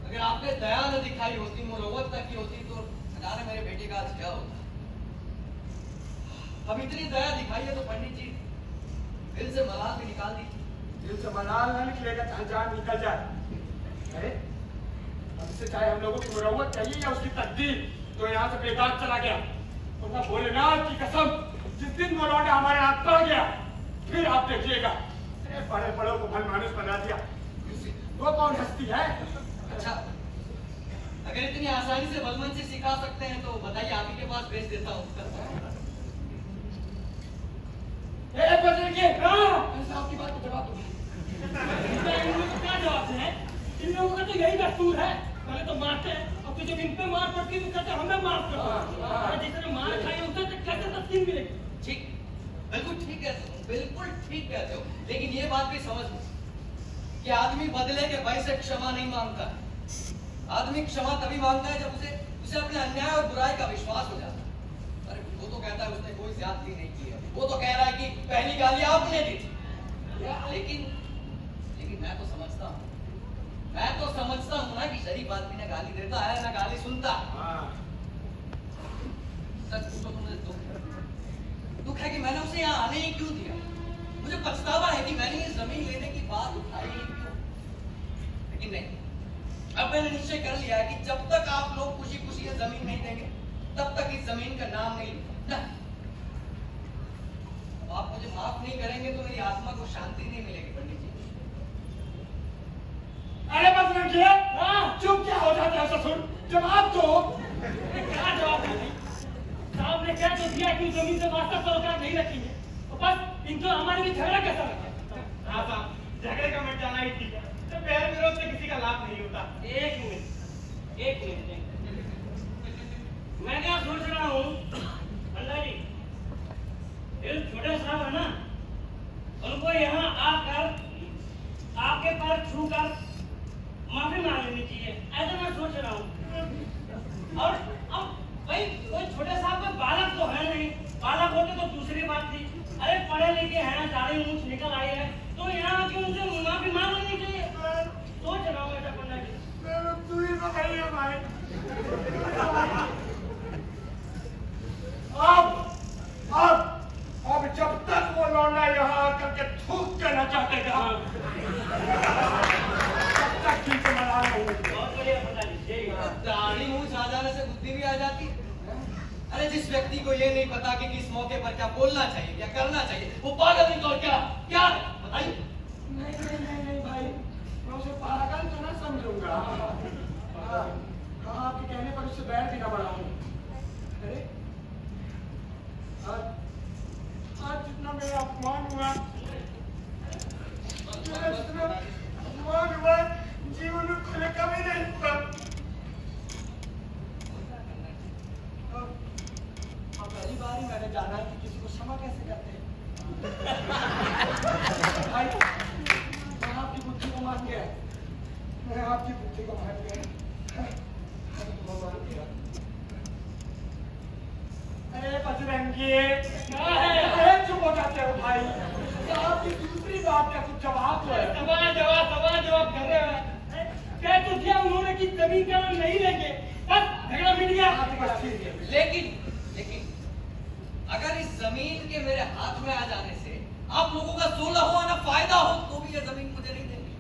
अगर आपने दया न दिखाई होती, मुरव्वत तक की होती तो जाने मेरे बेटे का आज क्या होता। अब इतनी दया दिखाई है तो पंडित जी दिल से मलाल भी निकाल दी। दिल से मलाल ना निकलेगा, चाहे जान निकल जाए। अरे हमसे चाहे हम लोगों की मुरव्वत चाहिए या उसकी तकदीर, तो यहाँ से बेकार चला गया। वरना भोलेनाथ की कसम, जिस दिन वो लौटा हमारे हाथ पड़ गया फिर आप देखिएगा। अरे बड़े बड़ों को मनमानुस बना दिया, वो कौन हस्ती है? अच्छा, अगर इतनी आसानी से बलवंत से सिखा सकते हैं तो बताइए, आप ही के पास भेज देता हूँ। आपकी बात को जवाब दो। क्या जवाब है? इन लोगों का तो यही दस्तूर है, पहले तो मारते हैं और फिर जब इन पे मार पड़ती है तो कहते हमें माफ करो। जिसने मार खाई उसे तो कैसे तस्कीन मिलेगी? ठीक, बिल्कुल ठीक कहते हो, बिल्कुल ठीक कहते हो, लेकिन ये बात भी समझ लो कि आदमी बदले के भय से क्षमा नहीं मांगता है। आदमी क्षमा तभी मांगता है जब उसे अपने अन्याय और बुराई का विश्वास हो जाता है। अरे वो तो कहता है उसने कोई ज्यादती नहीं की है, वो तो कह रहा है कि पहली गाली आपने दी थी। लेकिन मैं तो समझता हूँ ना कि शरीफ आदमी ना गाली देता है ना गाली सुनता। सच पूछो तो मुझे दुख है कि मैंने उसे यहाँ आने ही क्यों दिया। मुझे पछतावा है कि मैंने ये जमीन लेने की बात उठाई ही क्यों। लेकिन नहीं, अब मैंने निश्चय कर लिया है कि जब तक आप लोग खुशी खुशी ये जमीन नहीं देंगे तब तक इस जमीन का नाम नहीं। जब आप मुझे माफ नहीं करेंगे तो मेरी आत्मा को शांति नहीं मिलेगी पंडित जी। अरे बस रखिए, चुप क्या हो जाते हो ससुर? जवाब दो। क्या जवाब दे? साहब ने कह तो दिया कि जमीन से वास्ता सरोकार नहीं रखेंगे, तो बस इनको हमारे भी झगड़ा कैसा रखे? हाँ साहब, झगड़े का मिट जाना ही ठीक है। तो बैर विरोध से किसी का लाभ नहीं होता। एक मिनट मैं क्या सोच रहा हूँ अल्लाह जी, ये छोटे साहब है ना, उनको यहाँ आकर आपके पैर छूकर माफी मांग लेनी चाहिए, ऐसा मैं सोच रहा हूँ। और अब भाई कोई छोटे साहब कोई बालक तो है नहीं, बालक होते तो दूसरी बात थी। अरे पढ़े लिखे हैं, दाढ़ी मूंछ निकल आई है, तो यहाँ क्यों उनसे माफी मांग लेनी चाहिए? सोच रहा हूँ ऐसा पंडित जी। तू ही बताइए भाई। अब जब तक वो लौंडा यहाँ आकर के थूक के न चाहते तब तक ठीक से मना नहीं। बहुत बढ़िया पंडित जी। दाढ़ी मूंछ आ जाने से बुद्धि भी आ जाती है। अरे जिस व्यक्ति को ये नहीं पता कि किस मौके पर क्या बोलना चाहिए, क्या करना चाहिए, वो पागल नहीं तो क्या क्या है बताइए। नहीं भाई, मैं उसे पागल तो ना समझूंगा। आपके कहने पर उससे बैर भी ना बढ़ाऊं। अरे आज जितना मेरा अपमान हुआ, जीवन में पहले कभी नहीं हुआ। पहली बार ही मैंने जाना कि किसी को क्षमा कैसे करते हैं। भाई, मैं आपकी बुद्धि को मान गया, मैं आपकी बुद्धि को मान गया। अरे बजरंगी, अरे चुप हो जाते हो भाई। आपकी दूसरी बात का कुछ जवाब दो। सवाल जवाब कर रहे हो। कह तो दिया उन्होंने कि जमीन का नहीं लेंगे, बस झगड़ा मिल गया। लेकिन अगर इस जमीन के मेरे हाथ में आ जाने से आप लोगों का 16 हो ना फायदा हो, तो भी ये जमीन मुझे नहीं देंगे।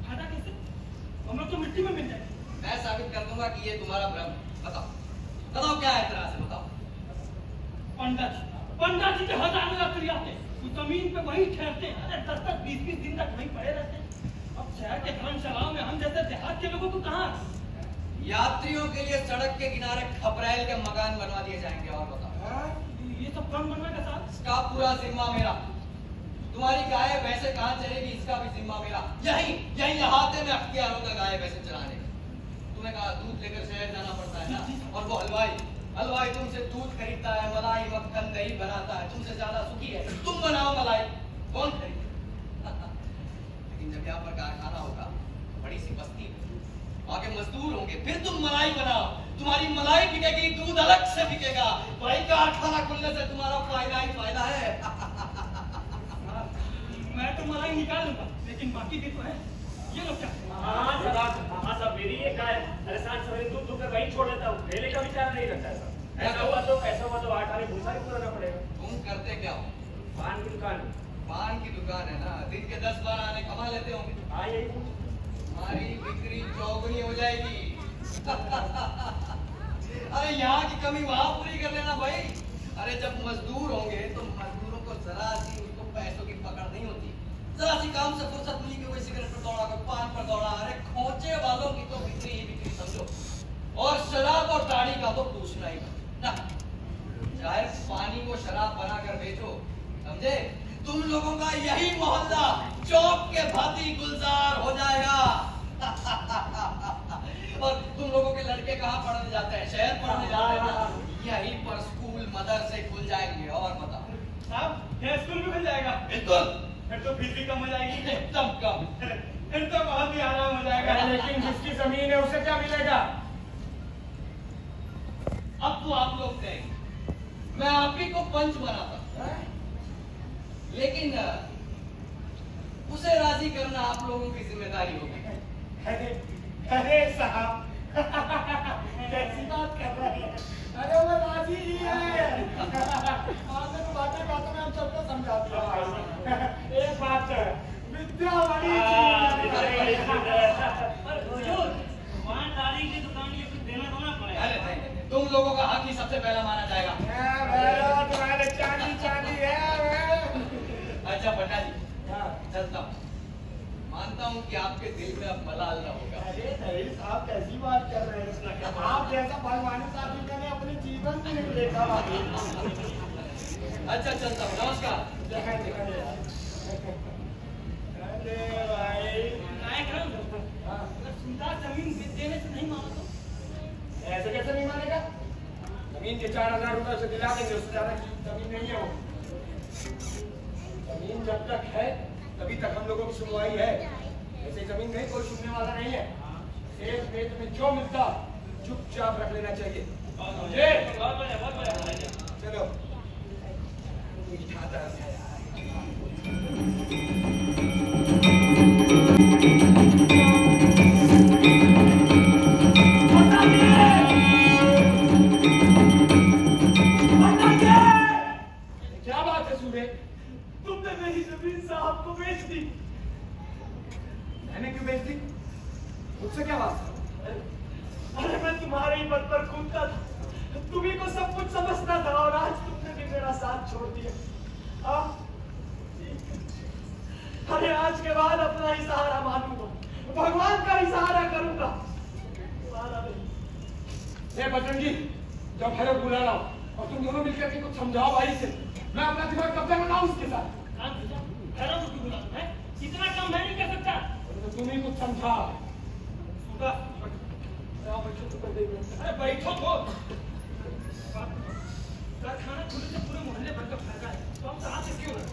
फायदा कैसे? हमें तो मिट्टी में मिल जाए। मैं साबित कर दूंगा कि ये तुम्हारा भ्रम। बताओ क्या है तरह से बताओ। पंडित जी के हजार लकड़ी आते, जमीन पे वही ठहरते। अरे 10-20 दिन तक वहीं पड़े रहते। अब शहर के धर्मशालाओं में हम जैसे देहात के लोगों को कहाँ? यात्रियों के लिए सड़क के किनारे खपरेल के मकान बनवा दिए जाएंगे। और बताओ ये सब कौन बनवाएगा साहब? इसका पूरा जिम्मा मेरा। तुम्हारी गाय भैंसे कहाँ चलेगी, इसका भी जिम्मा मेरा। यही अहाते में अख्तियार होगा गाय भैंसे चलाने। तुम्हें कहा दूध लेकर शहर जाना पड़ता है ना, और वो हलवाई तुमसे दूध खरीदता है, मलाई मक्खन दही बनाता है, तुमसे ज्यादा सुखी है। तुम बनाओ मलाई, कौन खरीदेगा? लेकिन जब यहाँ पर कारखाना होगा, बड़ी सी बस्ती, वहाँ के मजदूर होंगे, फिर तुम मलाई बनाओ, तुम्हारी मलाई बिकेगी, दूध अलग से बिकेगा। भाई कारखाना खुलने से तुम्हारा फायदा ही फायदा है। मैं तो मलाई निकाल लूंगा, लेकिन बाकी भी तो है। ये लोग क्या? हाँ सब मेरी एक गाय, अरे सांझ सवेरे दूध दूध वही छोड़ देता हूँ, मेले का विचार नहीं रखता है। ऐसा हुआ तो 8 आने भूसा ही पुराना पड़ेगा। तुम करते क्या हो? पान की दुकान। पान की दुकान है ना, दिन के 10-12 आने कमा लेते होंगे। हाँ यही हमारी बिक्री चौगुनी हो जाएगी। अरे यहाँ की कमी वहाँ पूरी कर लेना भाई। अरे जब मजदूर होंगे तो मजदूरों को जरा सी उसको पैसों की पकड़ नहीं होती। जरा सी काम से फुर्सत मिली कि कोई सिगरेट पर दौड़ा, कोई पान पर दौड़ा। अरे खोचे वालों की तो बिक्री ही बिक्री समझो, और शराब और दाढ़ी का तो पूछना ही ना। चाहे पानी को शराब बनाकर बेचो, समझे? तुम लोगों का यही मोहल्ला चौक के भांति गुलजार हो जाएगा। और तुम लोगों के लड़के कहाँ पढ़ने जाते हैं? शहर पढ़ने जाते हैं ना, यहीं पर स्कूल मदरसे खुल जाएंगे। और बताओ साहब, यह स्कूल भी खुल जाएगा? बिल्कुल। फिर तो फीस भी कम हो जाएगी। एकदम कम। फिर तो बहुत ही आराम हो जाएगा। लेकिन जिसकी जमीन है उसे क्या मिलेगा? अब तो आप लोग कहेंगे मैं आप ही को पंच बनाता, लेकिन उसे राजी करना आप लोगों की जिम्मेदारी होगी। अरे साहब, कैसी बात कर रहे हैं? अरे वो राजी ही है। आपने तो बातों में हम सबको समझा दिया। एक बात है, विद्या बड़ी दाढ़ी की दुकान ये कुछ देना तो ना पड़ेगा। अरे तुम लोगों का हक ही सबसे पहला माना जाएगा। चलता हूँ। मानता हूँ कि आपके दिल में अब मलाल न होगा। अरे दलील साहब कैसी बात कर रहे हैं? आप जैसा भगवान साहब मैंने अपने जीवन में नहीं देखा। अच्छा चलता हूँ, नमस्कार। अरे भाई जमीन देने से नहीं माना तो ऐसे कैसे नहीं मानेगा? जमीन के 4000 रुपए से दिला देंगे, उससे ज्यादा की जमीन नहीं है वो। जमीन जब तक है तभी तक हम लोगों की सुनवाई है। ऐसे जमीन नहीं कोई सुनने वाला नहीं है। एक पेट में जो मिलता चुपचाप रख लेना चाहिए। चलो खाता है। क्या बात है सूबे? तुमने मेरी जमीन साहब को बेच दी। मैंने क्यों बेच दी? मुझसे क्या बात? अरे मैं तुम्हारे ही पद पर कूदता था, तुम्ही को सब कुछ समझता था, और आज तुमने भी मेरा साथ छोड़ दिया। अरे आज के बाद अपना ही सहारा मानूंगा, भगवान का ही सहारा करूंगा, तुम्हारा नहीं। बजरंगी, जब भैरव बुला रहा हूं और तुम दोनों मिलकर के कुछ समझाओ भाई से, मैं अपना दिमाग कब तक बनाऊं उसके साथ। भैरव को क्यों बुलाऊं? इतना काम मैं नहीं कर सकता। तो तुम ही कुछ समझा। अरे बैठो तो। खाना खुले से पूरे मोहल्ले भर का फैला है, तो हम साथ से क्यों रहे?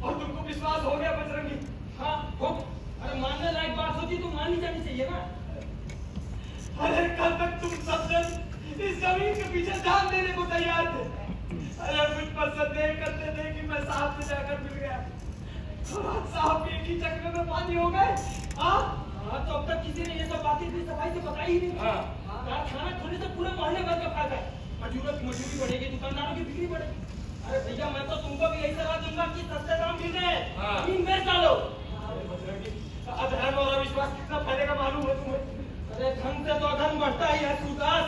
और तुमको विश्वास हो गया बजरंगी? हाँ हो। अरे मानने लायक बात होती तो मानी जानी चाहिए ना। अरे कल तक तुम सब जन इस जमीन के पीछे जान देने को तैयार थे। अरे मुझ पर संदेह करते थे कि मैं साहब से जाकर मिल गया, साहब एक ही चक्कर में पानी हो गए। तो अब तक किसी ने ये सब बातें भी सफाई से बताई ही नहीं। खाना खोलने से पूरे मोहल्ले भर का फायदा है। मजदूरों की मजदूरी बढ़ेगी, दुकानदारों की बिक्री बढ़ेगी। अरे भैया मैं तो तुमको भी यही सलाह दूंगा कि सस्ते दाम मिल रहे हैं, जमीन बेच डालो। अधर्म और अविश्वास कितना फैलेगा मालूम है तुम्हें? अरे धन से तो अधर्म बढ़ता ही है सूरदास,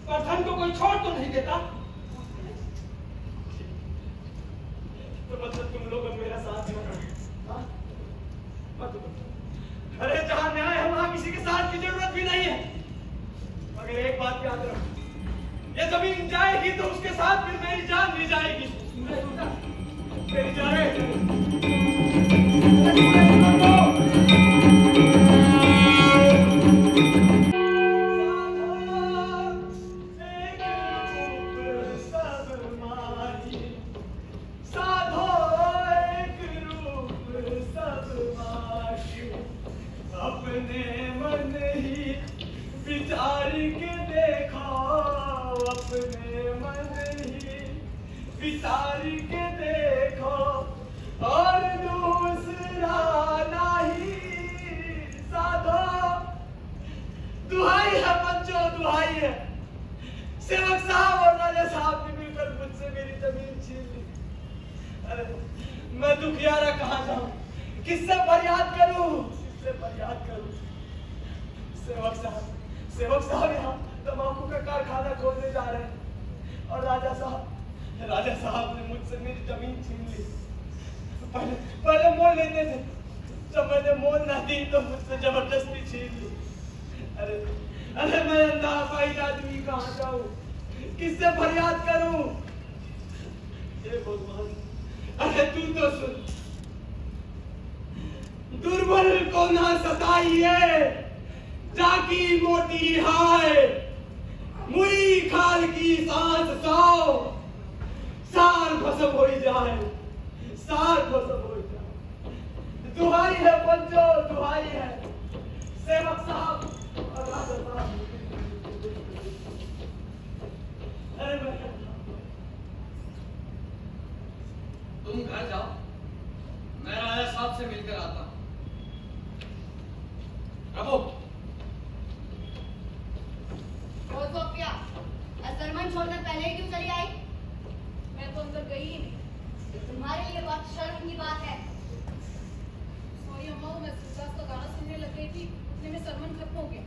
पर धन को कोई छोड़ तो नहीं देता। तो मतलब तुम लोग अब मेरा साथ मत। अरे जहां न्याय है वहां किसी के साथ की जरूरत भी नहीं है। मगर एक बात याद रखो, ये जमीन जाएगी तो उसके साथ फिर मेरी जान भी जाएगी। मेरी जान विचार के देखो और दूसरा नहीं साधो। दुहाई है बच्चों, दुहाई है। सेवक साहब और राजा साहब ने मिलकर मुझसे मेरी जमीन छीन ली। अरे मैं दुखियारा कहाँ जाऊं, किससे फरियाद करूं, किससे फरियाद करूं? सेवक साहब यहाँ तंबाकू का कारखाना खोलने जा रहे हैं, और राजा साहब ने मुझसे मेरी जमीन छीन ली। पहले मोल लेते थे, जब मैंने मोल ना दी तो मुझसे जबरदस्ती छीन ली। अरे मैं अंधा अपाहिज आदमी कहाँ जाऊं, किससे फरियाद करूं? ये भगवान, अरे तू तो सुन। दुर्बल को ना सताइए, जाकी मोटी हाय, मुई खाल की सांस सौ, सार भस्म हो जाए, सार भस्म हो जाए। दुहाई है बच्चों, दुहाई है। सेवक साहब और राजा साहब, अरे तुम घर जाओ, मैं राजा साहब से मिलकर आता हूं। सोफिया, असरमन छोड़कर पहले क्यों चली आई? मैं तो अंदर गई ही नहीं। तुम्हारे लिए बहुत शर्म की बात है। सॉरी अम्मा, मैं सुजास का गाना सुनने लग गई थी, उतने में सरमन खत्म हो गया।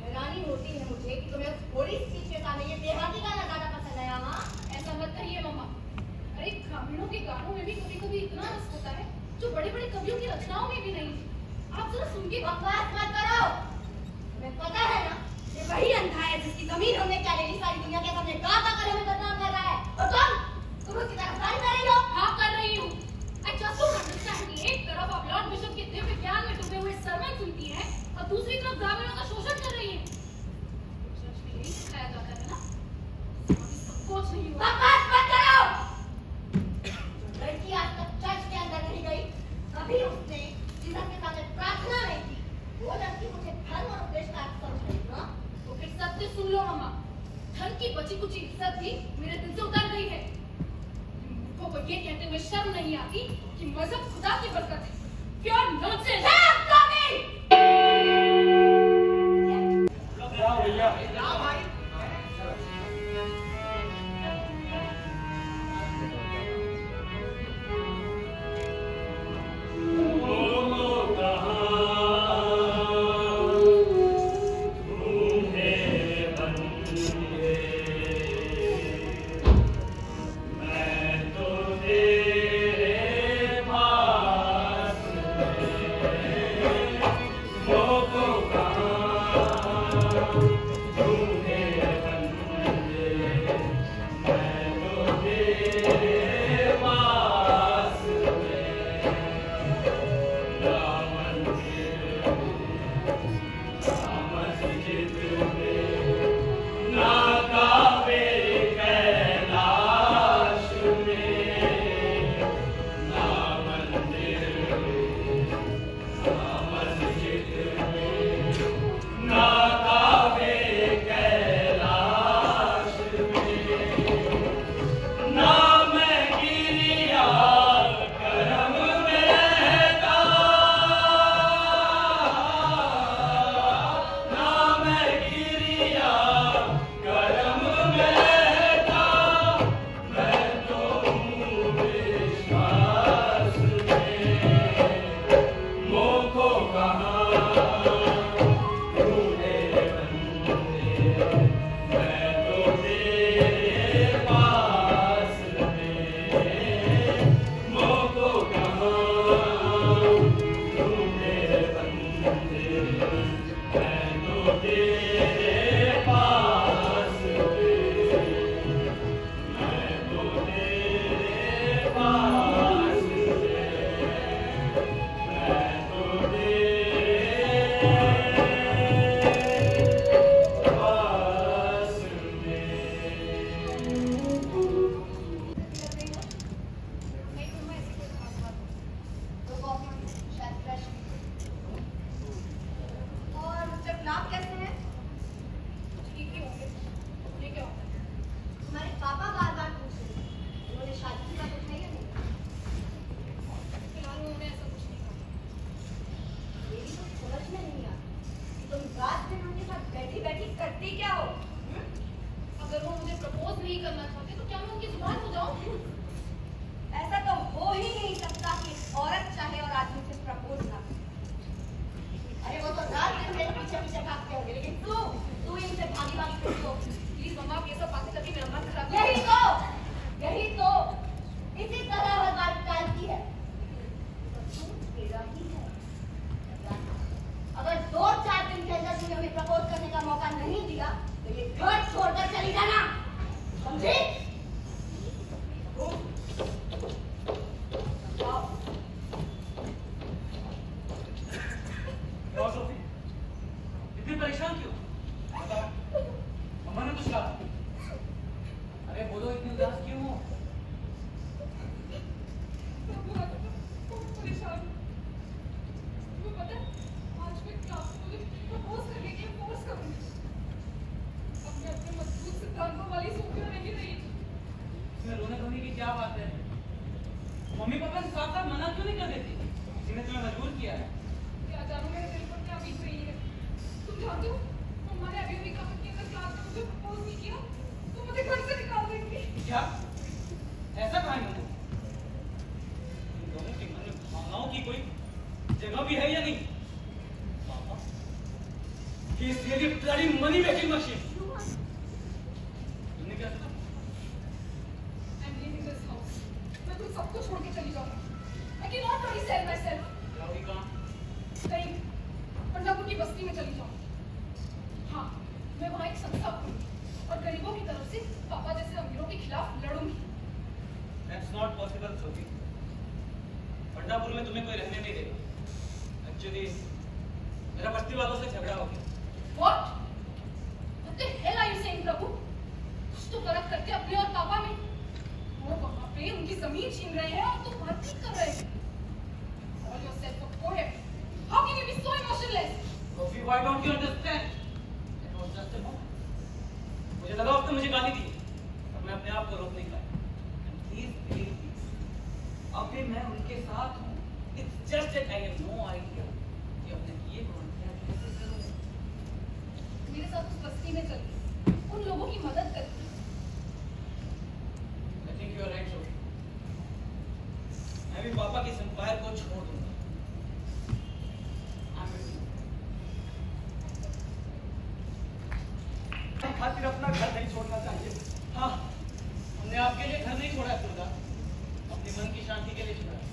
हैरानी होती है मुझे कि तुम्हें थोड़ी सी चीज के सामने ये देहाती गाना ज्यादा पसंद आया। हाँ, ऐसा मत कहिए मम्मा। अरे ग्रामीणों के गानों में भी कभी-कभी इतना रस होता है जो बड़े-बड़े कवियों की रचनाओं में भी नहीं। आप जरा सुन के बकवास मत करो। तुम्हें पता है ना, ये वही अंधा है जिसकी जमीन हमने क्या ले ली, सारी दुनिया के सामने गाता कर हमें बदनाम कर रहा है। और तुम उसकी तरफदारी कर रही हो। हाँ, कर रही हूँ। I just don't understand कि एक तरफ आप लॉर्ड बिशप के दिव्य ज्ञान में डूबे हुए सरमन सुनती हैं और दूसरी तरफ ग्रामीणों का शोषण कर रही हैं। चर्च में यही सिखाया जाता है ना, संकोच नहीं हुआ। बकवास मत करो। जो लड़की आज तक चर्च के अंदर नहीं गई, कभी उसने जीसस के सामने प्रार्थना नहीं की, वो लड़की मुझे धर्म और उपदेश का अर्थ समझ रही है। तो फिर सत्य सुन लो मम्मा, धन की बची कुछ इज्जत भी मेरे दिल से उतर गई है। को ये कहते हुए शर्म नहीं आती कि मजहब खुदा की बरकत है। Pure nonsense. सबको छोड़ के चली जाऊँ। I cannot really sell myself. जाओगी कहाँ? कहीं पंडापुर की बस्ती में चली जाऊँ। हाँ, मैं वहाँ एक संस्था खोलूँगी और गरीबों की तरफ से पापा जैसे अमीरों के खिलाफ लड़ूंगी। That's not possible, Sophie. Pandapur में तुम्हें कोई रहने नहीं देगा। Actually, मेरा बस्ती वालों से झगड़ा हो गया। What? What the hell are you saying, प्रभु? कुछ तो फर्क करके अपने और पापा में। वो वहाँ पे उनकी जमीन छीन रहे हैं और तुम बातचीत कर रहे हो। Call yourself a poet. How can you be so emotionless? Sophie, why don't you understand? It was just a moment. मुझे लगा उसने मुझे गाली दी, पर मैं अपने आप को रोक नहीं पाया। And please believe me, अभी मैं उनके साथ हूँ। It's just that I have no idea कि अपने किए को क्या कैसे करूँ। मेरे साथ उस बस्ती में चलिए, उन लोगों की मदद करिए। I think you are right, Sophie. मैं भी पापा की एम्पायर को छोड़ दूंगा। खातिर अपना घर नहीं छोड़ना चाहिए। हाँ, हमने आपके लिए घर नहीं छोड़ा है सुरदा, अपने मन की शांति के लिए छोड़ा है।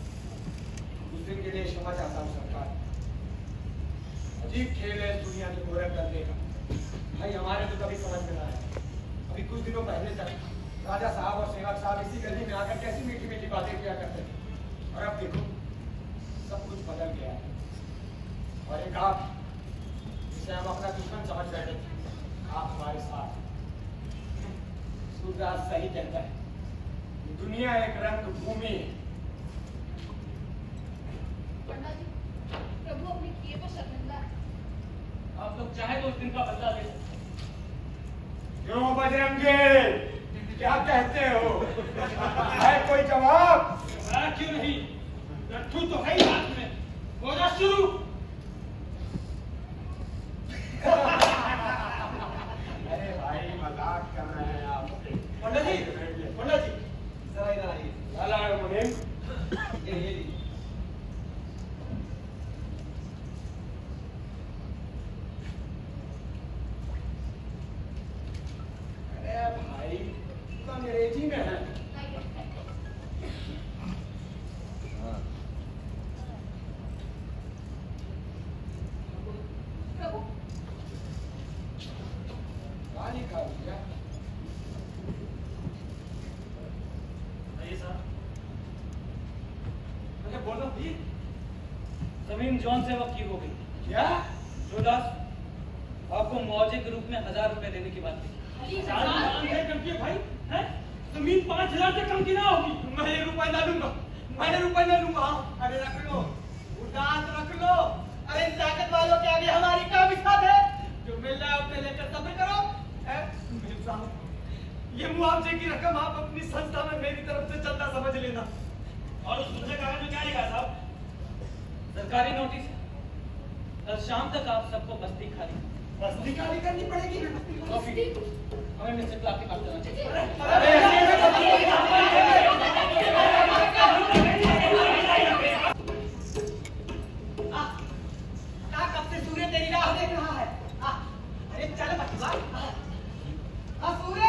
उस दिन के लिए क्षमा चाहता हूँ सरकार। अजीब खेल है इस दुनिया में गोरख करने का। भाई हमारे तो कभी समझ में ना आया। अभी कुछ दिनों पहले तक राजा साहब और सेवक साहब इसी गली में आकर कैसी मीठी मीठी बातें किया करते थे, और अब देखो सब कुछ बदल गया है। और एक आप जिसे हम अपना दुश्मन समझ बैठे थे, आप हमारे साथ। सूरदास सही कहता है, दुनिया एक रंग भूमि है। पंडा जी, प्रभु अपने किए को शर्मिंदा है। आप लोग चाहे तो उस दिन का बदला ले सकते हैं। क्यों बजरंगी, क्या कहते हो? है कोई जवाब? क्यों नहीं? लट्ठू तो है ही हाथ में। हो जा शुरू। अरे भाई मजाक कर रहे हैं आप। पंडित जी, जरा इधर आइए। लाला मुनीम, ये लीजिए। अरे भाई तो अंग्रेजी में है। प्रभु, गाली खा लिया। आइए साहब। अरे बोलो भी। जमीन जॉन सेवक की हो गई। क्या? सूरदास, आपको मुआवजे के रूप में 1000 रुपए देने की बात थी। खाली 1000 से कम की भाई है? जमीन 5000 से कम की ना होगी। मैं ये रुपए ना लूंगा, मैं रुपए ना लूंगा। अरे रख लो, उदास रख लो। अरे इन ताकत वालों के आगे हमारी क्या बिसात है? जो मिल रहा है उसे लेकर सब्र करो। मेम साहब, ये मुआवजे की रकम आप अपनी संस्था में मेरी तरफ से चंदा समझ लेना। और उस दूसरे कागज में क्या लिखा है साहब? सरकारी नोटिस है। कल शाम तक आप सबको बस्ती खाली। बस्ती खाली करनी पड़ेगी। कॉफी, हमें मिस्टर क्लार्क के पास जाना चाहिए। कब से सूर्य तेरी राह देख रहा है। अरे चल बचवा। सूर्य,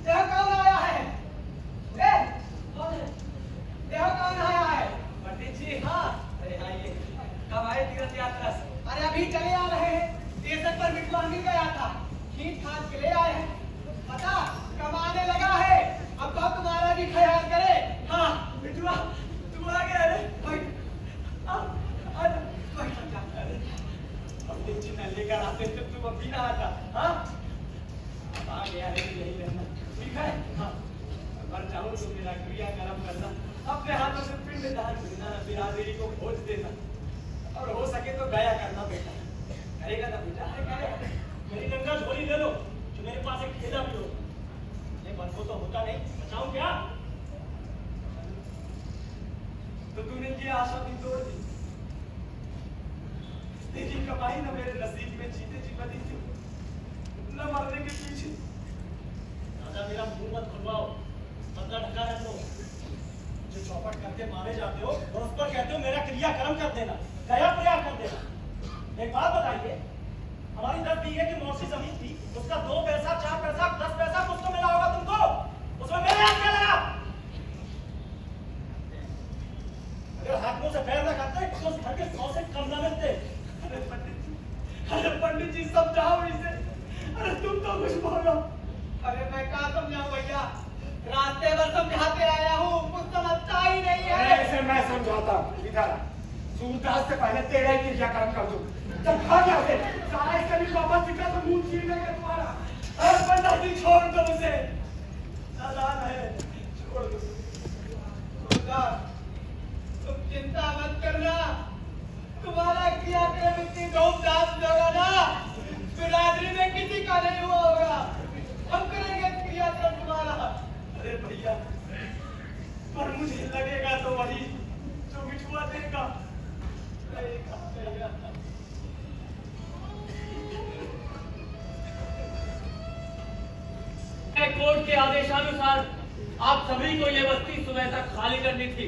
देह कौन आया है? देह कौन आया है? पंडित जी, हाँ, अरे आइए। कब आए तीर्थ यात्रा से? अरे अभी चले आ रहे हैं। देशक पर मिटवा मिल गया था, खींच खाच के ले आए हैं। पता कमाने लगा है, अब तो तुम्हारा भी ख्याल करे। हाँ मिटवा, तुम आ गए। अरे पंडित जी मैं लेकर आते जब तुम अभी ना आता। हाँ अब आ गया है, यही रहना ठीक है। हाँ पर चाहो तो मेरा क्रिया कर्म करना, अपने हाथों से पिंड दान देना, बिरादरी को भोज देना, और हो सके तो गया करना बेटा। करेगा ना बेटा? करेगा। मेरी गंगा झोली ले लो, जो मेरे पास एक ठेला भी हो। ये मन को तो होता नहीं, बचाऊं क्या? तो तूने ये आशा भी तोड़ दी। तेरी कमाई न मेरे नसीब में जीते जी बनी थी, न मरने के पीछे। राजा मेरा मुंह मत खुलवाओ, बदला ढका रख लो। जो चौपट करके मारे जाते हो और उस पर कहते हो मेरा क्रियाक्रम कर देना, दया प्रयाग कर देना। एक बात बताइए, हमारी 10 बीघे की मौसी जमीन थी, उसका 2 पैसा 4 पैसा 10 पैसा कुछ तो मिला होगा तुमको, उसमें मेरे हाथ क्या लगा? ठाकुरों से पैर न खाते तो उस घर के 100 से कम न मिलते। अरे पंडित जी समझाओ इसे। अरे तुम तो कुछ बोलो। अरे मैं क्या समझाऊं भैया, रास्ते भर समझाते आया हूँ, कुछ समझता ही नहीं है। ऐसे मैं समझाता हूँ। इधर आ। सूरदास से पहले तेरा ही क्रियाक्रम कर दूं। जब खा गया से सारा इसका भी वापस दिखा तो मुंह छीन लेंगे तुम्हारा। अरे पंडित जी छोड़ दो उसे। नादान है, छोड़ दो। सूरदास, तुम चिंता मत करना, तुम्हारा क्रियाक्रम इतनी धूमधाम से होगा ना, बिरादरी में किसी का नहीं हुआ होगा। हम करेंगे क्रियाक्रम तुम्हारा। अरे भैया, पर मुझे लगेगा तो वही जो मिठुआ देगा। कोर्ट के आदेशानुसार आप सभी को यह बस्ती सुबह तक खाली करनी थी,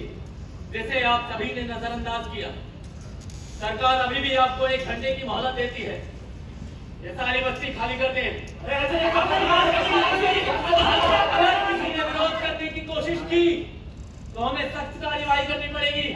जिसे आप सभी ने नजरअंदाज किया। सरकार अभी भी आपको 1 घंटे की मोहलत देती है। ये सारी बस्ती खाली कर दें। अगर किसी ने विरोध करने की कोशिश की तो हमें सख्त कार्रवाई करनी पड़ेगी।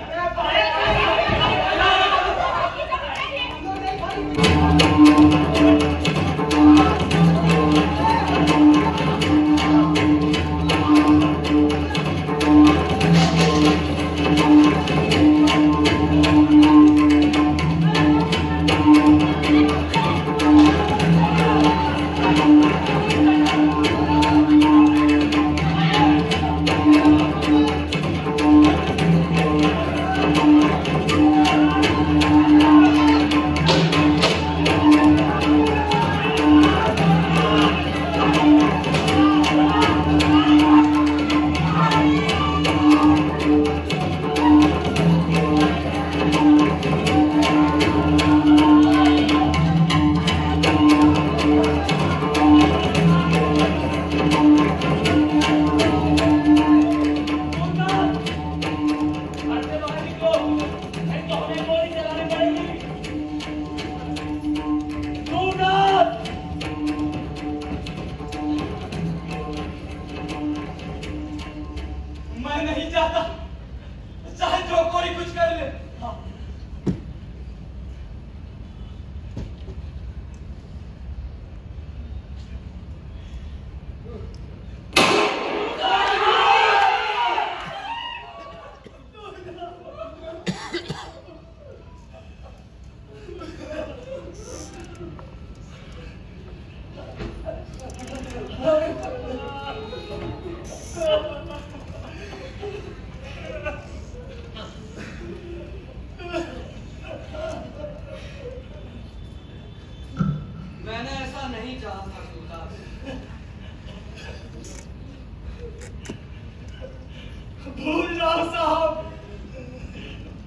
भूल जाओ साहब,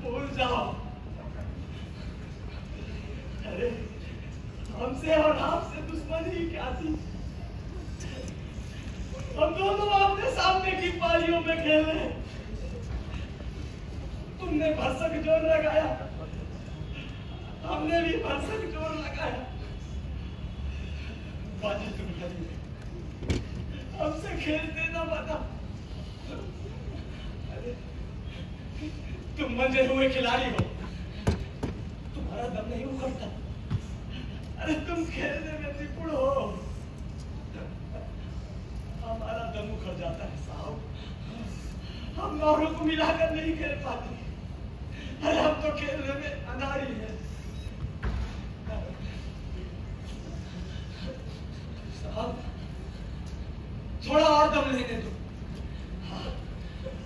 भूल जाओ। अरे हमसे और आपसे दुश्मनी क्या थी? हम दोनों अपने सामने की पारियों में खेले। तुमने भरसक जोर लगाया, हमने भी भरसक जोर लगाया। बाजी तुम्हारी, हमसे खेलते ना बता। तुम मंजे हुए खिलाड़ी हो, तुम्हारा दम नहीं उखड़ता। अरे तुम खेलने में निपुण हो, हमारा दम उखड़ जाता है साहब। हम औरों को मिलाकर नहीं खेल पाते। अरे हम तो खेलने में अनाड़ी है साहब। थोड़ा और दम लेने दो,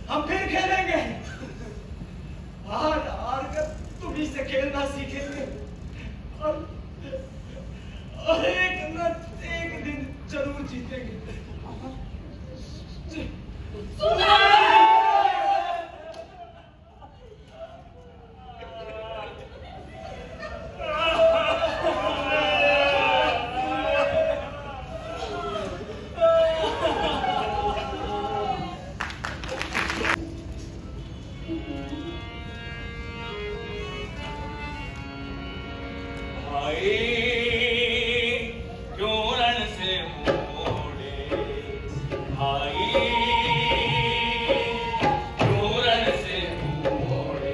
हम फिर खेलेंगे। हार हार कर तुम्ही से खेलना सीखेंगे और एक दिन जरूर जीतेंगे। रण से मोड़े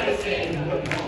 प्यार से